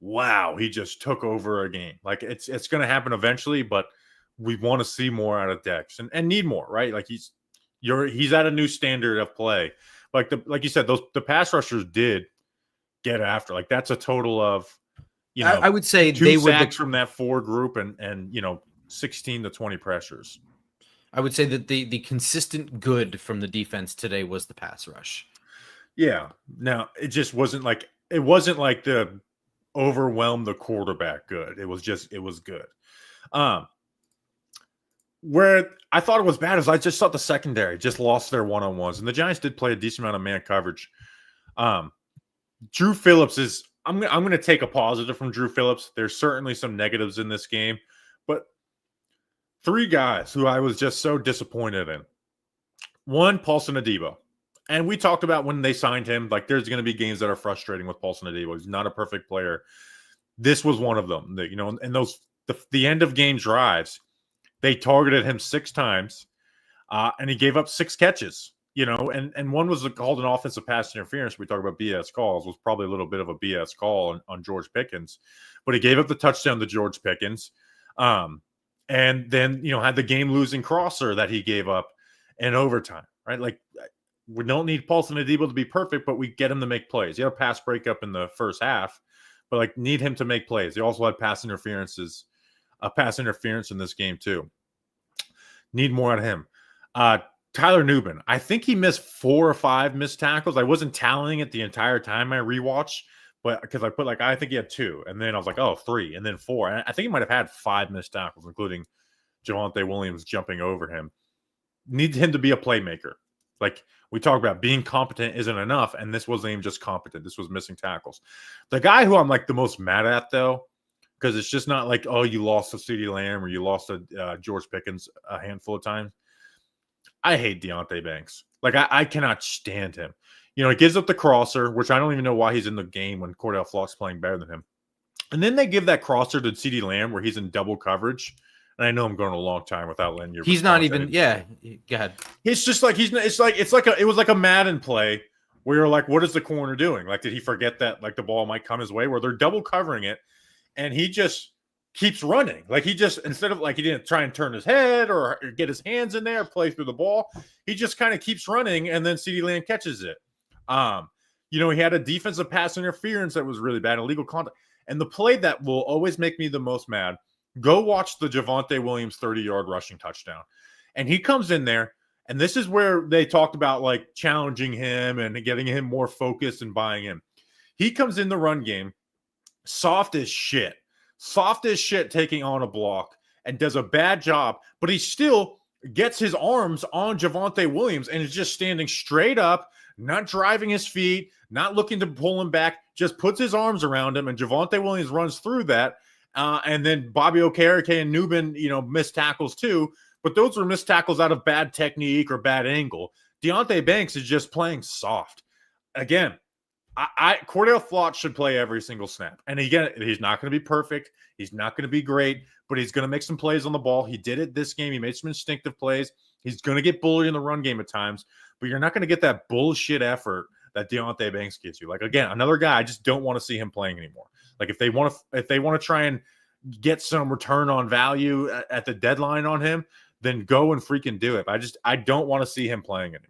wow, he just took over a game. Like it's going to happen eventually, but we want to see more out of Dex and need more, right? Like he's at a new standard of play. Like you said, the pass rushers did get after. Like that's a total of, I would say 2 they were sacks from that 4 group and 16 to 20 pressures. I would say that the consistent good from the defense today was the pass rush. Yeah. Now it just wasn't like the overwhelm the quarterback good. It was good. Where I thought it was bad is I just thought the secondary just lost their one-on-ones, and the Giants did play a decent amount of man coverage. Drew Phillips is I'm going to take a positive from Drew Phillips. There's certainly some negatives in this game, but 3 guys who I was just so disappointed in. One, Paulson Adebo. And we talked about when they signed him, like there's going to be games that are frustrating with Paulson Adebo. He's not a perfect player. This was one of them. That, and those the end of game drives, they targeted him 6 times, and he gave up 6 catches. And one was called an offensive pass interference. We talk about BS calls. Was probably a little bit of a BS call on George Pickens, but he gave up the touchdown to George Pickens, and then had the game losing crosser that he gave up in overtime. Right, like. We don't need Paulson Adebo to be perfect, but we get him to make plays. He had a pass breakup in the first half, but like need him to make plays. He also had pass interference in this game too. Need more out of him. Tyler Nubin, I think he missed 4 or 5 missed tackles. I wasn't tallying it the entire time I rewatched, but because I put I think he had 2, and then I was like, 3, and then 4. And I think he might have had 5 missed tackles, including Javonte Williams jumping over him. Need him to be a playmaker. Like we talked about, being competent isn't enough, and this wasn't even just competent. This was missing tackles. The guy who I'm like the most mad at, though, because it's just not like, oh, you lost to CeeDee Lamb or you lost to George Pickens a handful of times. I hate Deonte Banks. Like I cannot stand him. He gives up the crosser, which I don't even know why he's in the game when Cordell Flock's playing better than him. And then they give that crosser to CeeDee Lamb where he's in double coverage. And I know I'm going a long time without letting you. He's not even. Yeah, go ahead. It's just like it was like a Madden play where you're like, what is the corner doing? Like, did he forget that like the ball might come his way? Where they're double covering it, and he just keeps running. Like he just, instead of like he didn't try and turn his head or get his hands in there, play through the ball. He just kind of keeps running, and then CeeDee Lamb catches it. He had a defensive pass interference that was really bad, illegal conduct, and the play that will always make me the most mad. Go watch the Javonte Williams 30-yard rushing touchdown. And he comes in there, and this is where they talked about like challenging him and getting him more focused and buying him. He comes in the run game, soft as shit. soft as shit taking on a block and does a bad job, but he still gets his arms on Javonte Williams and is just standing straight up, not driving his feet, not looking to pull him back, just puts his arms around him, and Javonte Williams runs through that. And then Bobby Okereke and Newman, missed tackles too, but those were missed tackles out of bad technique or bad angle. Deonte Banks is just playing soft. Again, Cordell Flott should play every single snap. And again, he's not going to be perfect. He's not going to be great, but he's going to make some plays on the ball. He did it this game. He made some instinctive plays. He's going to get bullied in the run game at times, but you're not going to get that bullshit effort that Deonte Banks gives you. Like, again, another guy, I just don't want to see him playing anymore. Like, if they want to try and get some return on value at the deadline on him, then go and freaking do it. I don't want to see him playing anymore.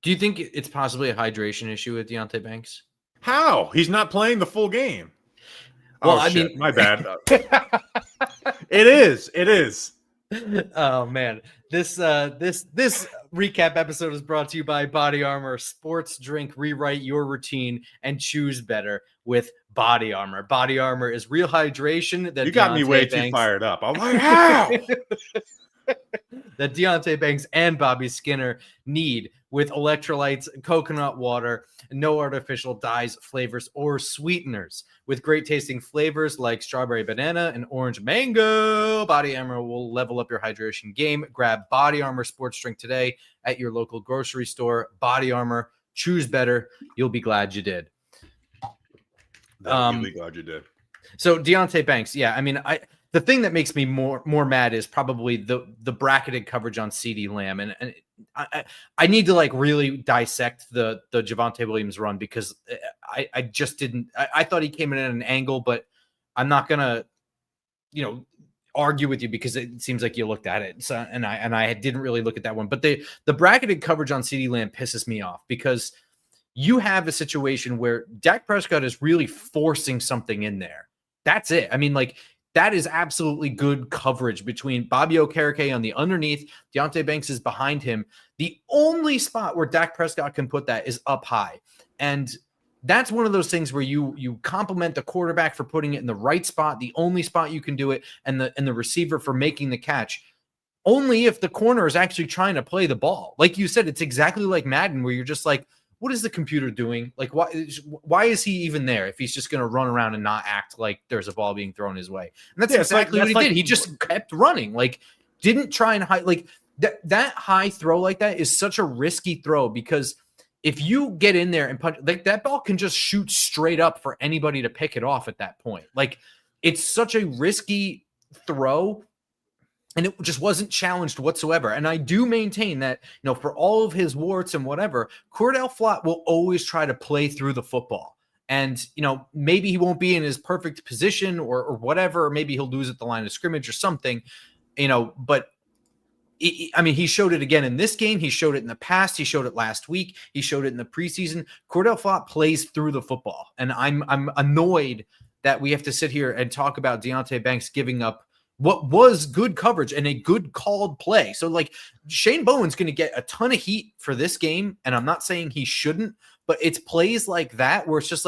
Do you think it's possibly a hydration issue with Deonte Banks? How? He's not playing the full game. Well, I mean, my bad. It is. Oh man, this recap episode is brought to you by Body Armor. Sports drink, rewrite your routine, and choose better with Body Armor. Body Armor is real hydration. That you got me way too fired up. I'm like, how? That Deonte Banks and Bobby Skinner need, with electrolytes, coconut water, no artificial dyes, flavors, or sweeteners. With great tasting flavors like strawberry banana and orange mango, Body Armor will level up your hydration game. Grab Body Armor sports drink today at your local grocery store. Body Armor, choose better. You'll be glad you did. You'll be glad you did. So Deonte Banks, yeah, I mean, the thing that makes me more mad is probably the bracketed coverage on CeeDee Lamb, and I need to really dissect the Javonte Williams run, because I just didn't. I thought he came in at an angle, but I'm not gonna argue with you because it seems like you looked at it. So and I didn't really look at that one, but the bracketed coverage on CeeDee Lamb pisses me off, because you have a situation where Dak Prescott is really forcing something in there. That's it. I mean, that is absolutely good coverage between Bobby Okereke on the underneath. Deonte Banks is behind him. The only spot where Dak Prescott can put that is up high. And that's one of those things where you compliment the quarterback for putting it in the right spot, the only spot you can do it, and the receiver for making the catch. Only if the corner is actually trying to play the ball. Like you said, it's exactly like Madden, where you're just like, what is the computer doing? Why is he even there if he's just going to run around and not act like there's a ball being thrown his way? And that's exactly what he did. He just kept running, didn't try and hide. That high throw like that is such a risky throw, because if you get in there and punch, that ball can just shoot straight up for anybody to pick it off at that point. It's such a risky throw. And it just wasn't challenged whatsoever. And I do maintain that, for all of his warts and whatever, Cordell Flott will always try to play through the football. And, maybe he won't be in his perfect position or whatever, or maybe he'll lose at the line of scrimmage or something, but he showed it again in this game. He showed it in the past. He showed it last week. He showed it in the preseason. Cordell Flott plays through the football. And I'm annoyed that we have to sit here and talk about Deonte Banks giving up what was good coverage and a good called play. So Shane Bowen's going to get a ton of heat for this game. And I'm not saying he shouldn't, but it's plays like that where it's just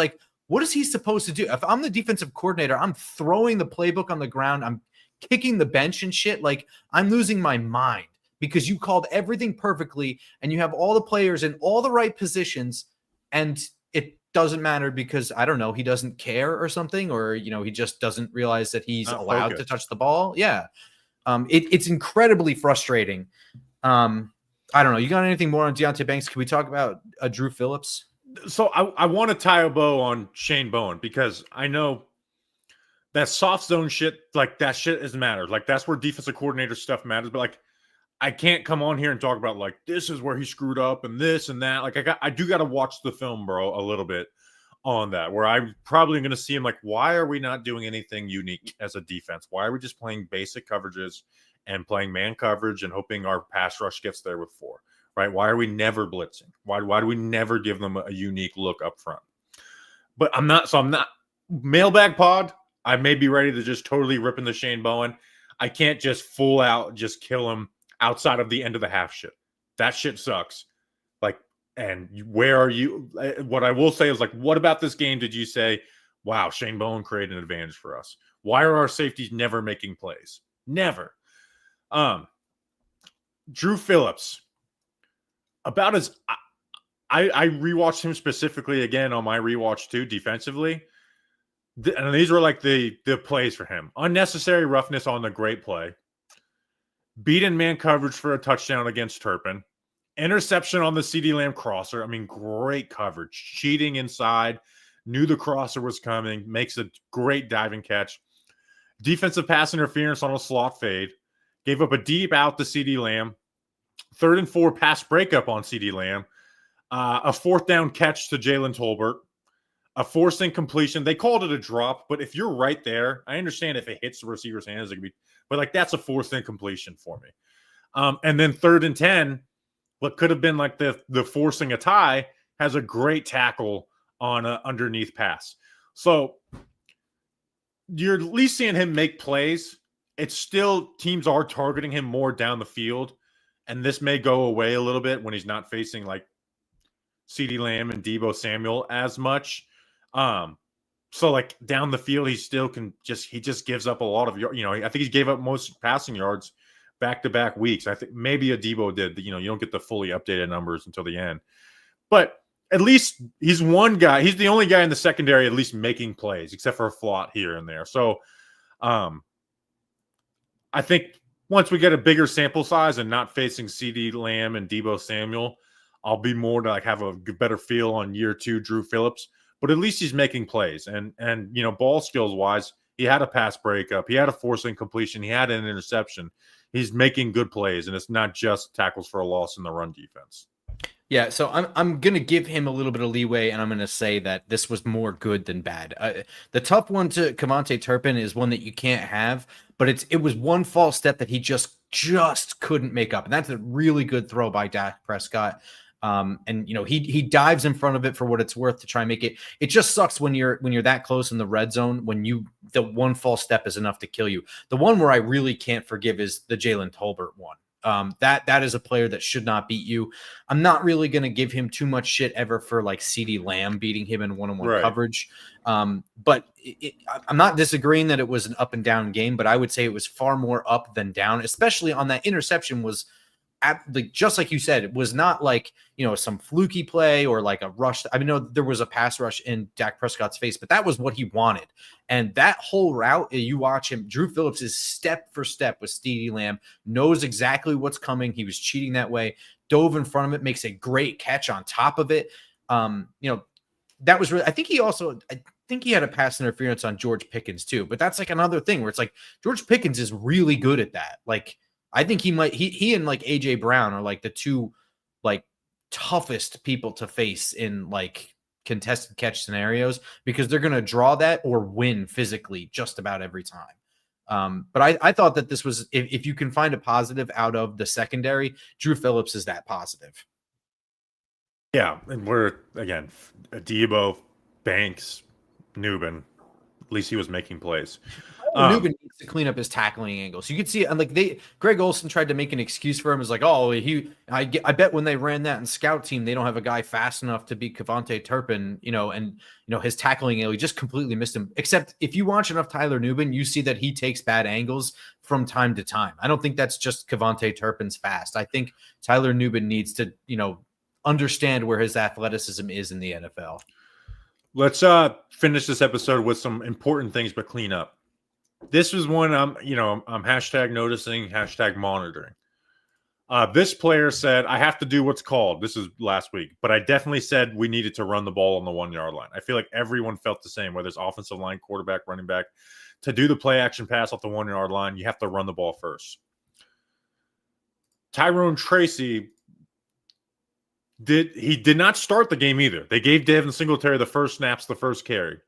what is he supposed to do? If I'm the defensive coordinator, I'm throwing the playbook on the ground. I'm kicking the bench and shit. I'm losing my mind, because you called everything perfectly and you have all the players in all the right positions, and it doesn't matter because, I don't know, he doesn't care or something, or, he just doesn't realize that he's allowed to touch the ball. Yeah. It's incredibly frustrating. I don't know. You got anything more on Deonte Banks? Can we talk about Drew Phillips? So I want to tie a bow on Shane Bowen, because I know that soft zone shit, that shit doesn't matter. That's where defensive coordinator stuff matters. But I can't come on here and talk about this is where he screwed up and this and that. I do got to watch the film, bro, a little bit on that, where I'm probably going to see him why are we not doing anything unique as a defense? Why are we just playing basic coverages and playing man coverage and hoping our pass rush gets there with 4, right? Why are we never blitzing? Why do we never give them a unique look up front? But I'm not mailbag pod. I may be ready to just totally rip into Shane Bowen. I can't just full out just kill him outside of the end of the half shit. That shit sucks. And where are you? What I will say is what about this game did you say, wow, Shane Bowen created an advantage for us? Why are our safeties never making plays? Never. Drew Phillips, about as I rewatched him specifically again on my rewatch too, defensively. And these were like the plays for him. Unnecessary roughness on the great play. Beaten man coverage for a touchdown against Turpin. Interception on the CeeDee Lamb crosser. I mean, great coverage. Cheating inside. Knew the crosser was coming. Makes a great diving catch. Defensive pass interference on a slot fade. Gave up a deep out to CeeDee Lamb. 3rd and 4 pass breakup on CeeDee Lamb. A 4th down catch to Jalen Tolbert. A forcing completion. They called it a drop, but if you're right there, I understand if it hits the receiver's hands, it could be, but like that's a forcing completion for me. And then 3rd and 10, what could have been like the forcing a tie, has a great tackle on an underneath pass. So you're at least seeing him make plays. It's still, teams are targeting him more down the field, and this may go away a little bit when he's not facing like CeeDee Lamb and Deebo Samuel as much. So like down the field, he still can he just gives up a lot of, I think he gave up most passing yards back-to-back weeks. I think maybe a Deebo did, you don't get the fully updated numbers until the end, but at least he's one guy. He's the only guy in the secondary, at least making plays, except for a flot here and there. So, I think once we get a bigger sample size and not facing CeeDee Lamb and Deebo Samuel, I'll be more to like have a better feel on year 2 Drew Phillips. But at least he's making plays, and ball skills wise, he had a pass breakup, he had a forcing completion, he had an interception. He's making good plays, and it's not just tackles for a loss in the run defense. Yeah, so I'm gonna give him a little bit of leeway, and I'm gonna say that this was more good than bad. The tough one to Kevontae Turpin is one that you can't have, but it was one false step that he just couldn't make up, and that's a really good throw by Dak Prescott. And he dives in front of it for what it's worth to try and make it. It just sucks when you're that close in the red zone, when the one false step is enough to kill you. The one where I really can't forgive is the Jalen Tolbert one. That is a player that should not beat you. I'm not really going to give him too much shit ever for like CeeDee Lamb beating him in one-on-one coverage. But I'm not disagreeing that it was an up and down game, but I would say it was far more up than down, especially on that interception was just like you said, it was not like, some fluky play or like a rush. I mean, there was a pass rush in Dak Prescott's face, but that was what he wanted. And that whole route, you watch him, Drew Phillips is step for step with CeeDee Lamb, knows exactly what's coming. He was cheating that way, dove in front of it, makes a great catch on top of it. That was really, I think he had a pass interference on George Pickens too, but that's like another thing where it's like George Pickens is really good at that. Like, I think he and like AJ Brown are like the two like toughest people to face in like contested catch scenarios, because they're going to draw that or win physically just about every time. But I thought that this was, if you can find a positive out of the secondary, Drew Phillips is that positive. Yeah. And we're again, Deebo, Banks, Newbin, at least he was making plays. Newbin needs to clean up his tackling angles. You could see, and like Greg Olsen tried to make an excuse for him. It's like, I bet when they ran that in scout team, they don't have a guy fast enough to beat Kevontae Turpin, and his tackling angle, he just completely missed him. Except if you watch enough Tyler Newbin, you see that he takes bad angles from time to time. I don't think that's just Kevontae Turpin's fast. I think Tyler Newbin needs to, understand where his athleticism is in the NFL. Let's finish this episode with some important things, but clean up. This was one I'm hashtag noticing, hashtag monitoring. This player said, I have to do what's called. This is last week, but I definitely said we needed to run the ball on the 1 yard line. I feel like everyone felt the same, whether it's offensive line, quarterback, running back. To do the play action pass off the 1 yard line, you have to run the ball first. Tyrone Tracy did not start the game either. They gave Devin Singletary the first snaps, the first carry.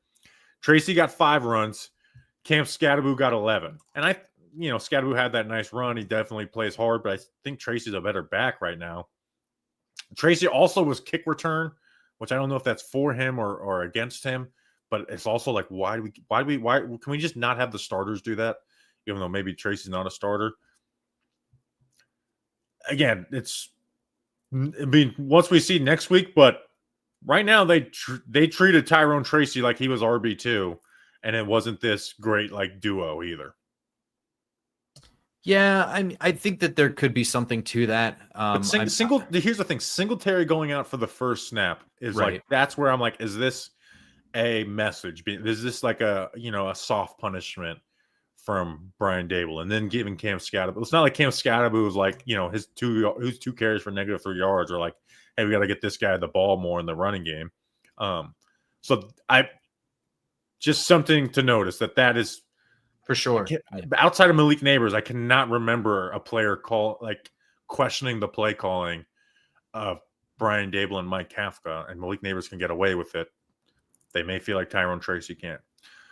Tracy got 5 runs. Cam Scatteraboo got 11. And Scatteraboo had that nice run. He definitely plays hard, but I think Tracy's a better back right now. Tracy also was kick return, which I don't know if that's for him or against him, but it's also like, why can we just not have the starters do that? Even though maybe Tracy's not a starter. Again, once we see next week, but right now they treated Tyrone Tracy like he was RB2. and it wasn't this great like duo either. Yeah, I think that there could be something to that. But here's the thing: Singletary going out for the first snap is Right. like that's where I'm like, is this a message? Is this like a a soft punishment from Brian Dable, and then giving Cam Scatterbo? It's not like Cam Scatterbo was like his two carries for -3 yards, or like, hey, we got to get this guy the ball more in the running game. So I just something to notice that is for sure. Outside of Malik Neighbors, I cannot remember a player questioning the play calling of Brian Dable and Mike Kafka, and Malik Neighbors can get away with it. They may feel like Tyrone Tracy can't.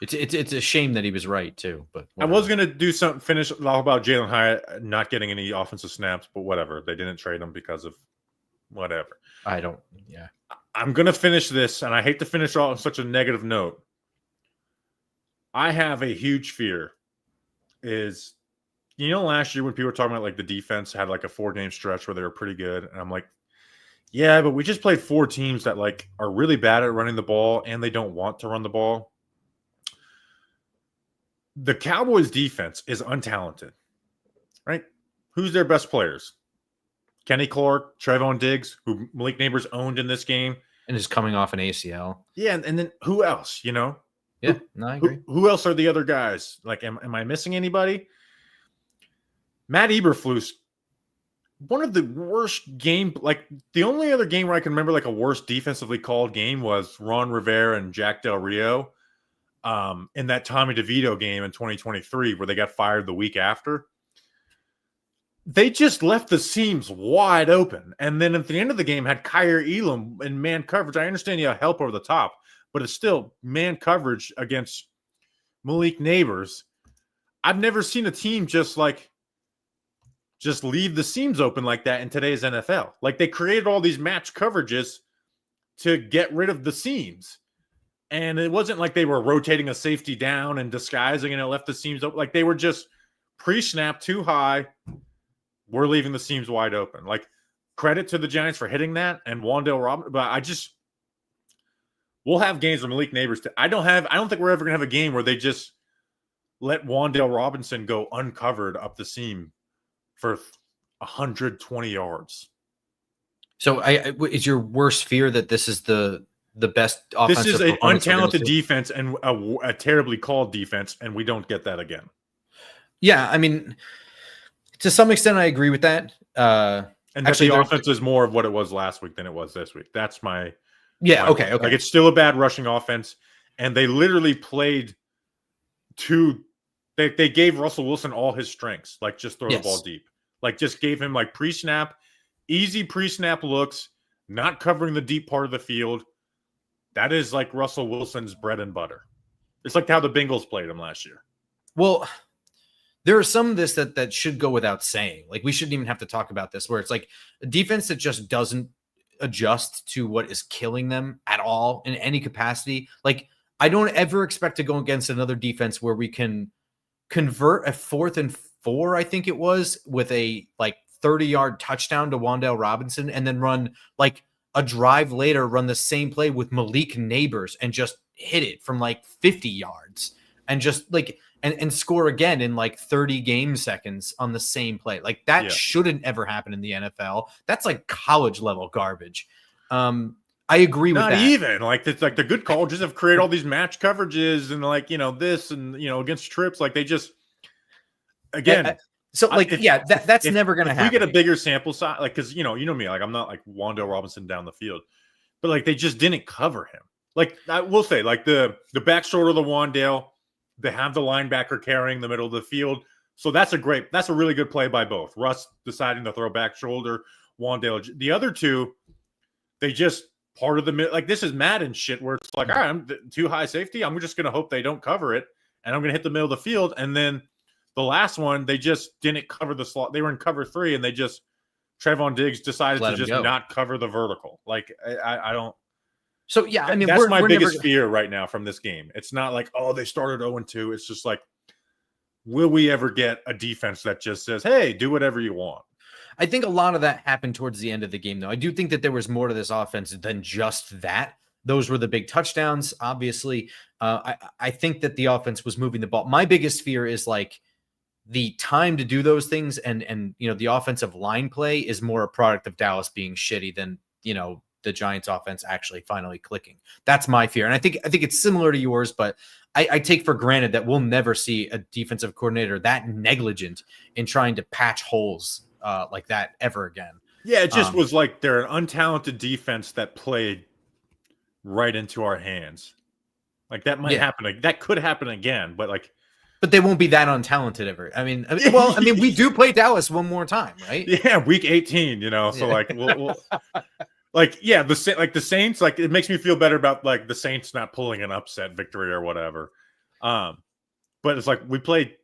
It's a shame that he was right too. But whatever. I was gonna do something finish all about Jalen Hyatt not getting any offensive snaps, but whatever. They didn't trade him because of whatever. I don't. Yeah. I'm gonna finish this, and I hate to finish all on such a negative note. I have a huge fear. Is last year when people were talking about like the defense had like a 4-game stretch where they were pretty good, and I'm like, yeah, but we just played 4 teams that like are really bad at running the ball and they don't want to run the ball. The Cowboys defense is untalented, right? Who's their best players? Kenny Clark, Trevon Diggs, who Malik Neighbors owned in this game. And is coming off an ACL. Yeah, and then who else, Yeah, no, I agree. Who else are the other guys? Like, am I missing anybody? Matt Eberflus, one of the worst game, like the only other game where I can remember like a worse defensively called game was Ron Rivera and Jack Del Rio in that Tommy DeVito game in 2023 where they got fired the week after. They just left the seams wide open. And then at the end of the game had Kyer Elam in man coverage. I understand you have help over the top, but it's still man coverage against Malik Neighbors. I've never seen a team just leave the seams open like that in today's NFL. Like they created all these match coverages to get rid of the seams. And it wasn't like they were rotating a safety down and disguising and it left the seams open. Like they were just pre-snap too high. We're leaving the seams wide open. Like credit to the Giants for hitting that and Wan'Dale Robinson. But we'll have games where Malik Neighbors. I don't think we're ever going to have a game where they just let Wan'Dale Robinson go uncovered up the seam for 120 yards. So is your worst fear that this is the best offensive? This is an untalented defense and a terribly called defense, and we don't get that again. Yeah, I mean, to some extent, I agree with that. And actually, the offense is more of what it was last week than it was this week. That's my okay. Like it's still a bad rushing offense, and they literally played They gave Russell Wilson all his strengths, like just throw the ball deep, like just gave him like easy pre-snap looks, not covering the deep part of the field. That is like Russell Wilson's bread and butter. It's like how the Bengals played him last year. Well, there are some of this that should go without saying. Like we shouldn't even have to talk about this, where it's like a defense that just doesn't adjust to what is killing them at all in any capacity. Like I don't ever expect to go against another defense where we can convert a 4th and 4, I think it was, with a like 30-yard touchdown to Wan'Dale Robinson, and then run like a drive later, run the same play with Malik Neighbors and just hit it from like 50 yards and just like and score again in like 30 game seconds on the same play. Like that shouldn't ever happen in the NFL. That's like college level garbage. I agree with that. Not even like it's like the good colleges have created all these match coverages and like this and against trips. Like they just again. That's never going to happen. We get a bigger sample size, like because you know me, like I'm not like Wan'Dale Robinson down the field, but like they just didn't cover him. Like I will say, like the back shoulder of the Wan'Dale, they have the linebacker carrying the middle of the field, so that's a really good play by both. Russ deciding to throw back shoulder, Wan'Dale. The other two, they just part of the like this is Madden shit where it's like, all right, I'm too high safety. I'm just gonna hope they don't cover it, and I'm gonna hit the middle of the field, and then. The last one, they just didn't cover the slot. They were in cover 3, and Trevon Diggs decided to just not cover the vertical. Like, I don't. So, yeah, I mean, that's my biggest fear right now from this game. It's not like, oh, they started 0-2. It's just like, will we ever get a defense that just says, hey, do whatever you want? I think a lot of that happened towards the end of the game, though. I do think that there was more to this offense than just that. Those were the big touchdowns. Obviously, I think that the offense was moving the ball. My biggest fear is like the time to do those things, and the offensive line play is more a product of Dallas being shitty than the Giants offense actually finally clicking. That's my fear. And I think it's similar to yours, but I take for granted that we'll never see a defensive coordinator that negligent in trying to patch holes like that ever again. Yeah, it just was like they're an untalented defense that played right into our hands. Like that might happen. That could happen again, but they won't be that untalented ever. I mean, we do play Dallas one more time, right? Yeah, week 18. So like we'll the Saints. Like it makes me feel better about like the Saints not pulling an upset victory or whatever. But it's like we play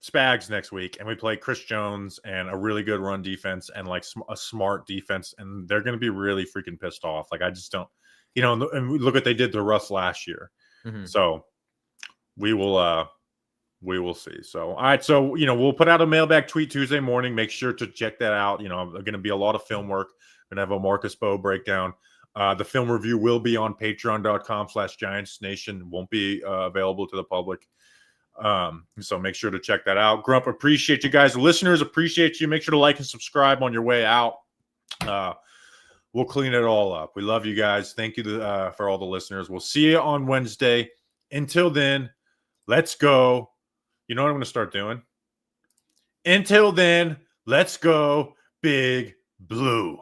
Spags next week, and we play Chris Jones and a really good run defense and like a smart defense, and they're going to be really freaking pissed off. Like I just don't, and look what they did to Russ last year. Mm-hmm. So we will see. So all right, so we'll put out a mailbag tweet Tuesday morning. Make sure to check that out. Going to be a lot of film work. Going to have a Marcus Mbow breakdown. The film review will be on patreon.com/GiantsNation. Won't be available to the public. So make sure to check that out. Grump, appreciate you guys. The listeners appreciate you. Make sure to like and subscribe on your way out. We'll clean it all up. We love you guys. Thank you for all the listeners. We'll see you on Wednesday. Until then, let's go. You know what I'm going to start doing? Until then, let's go Big Blue.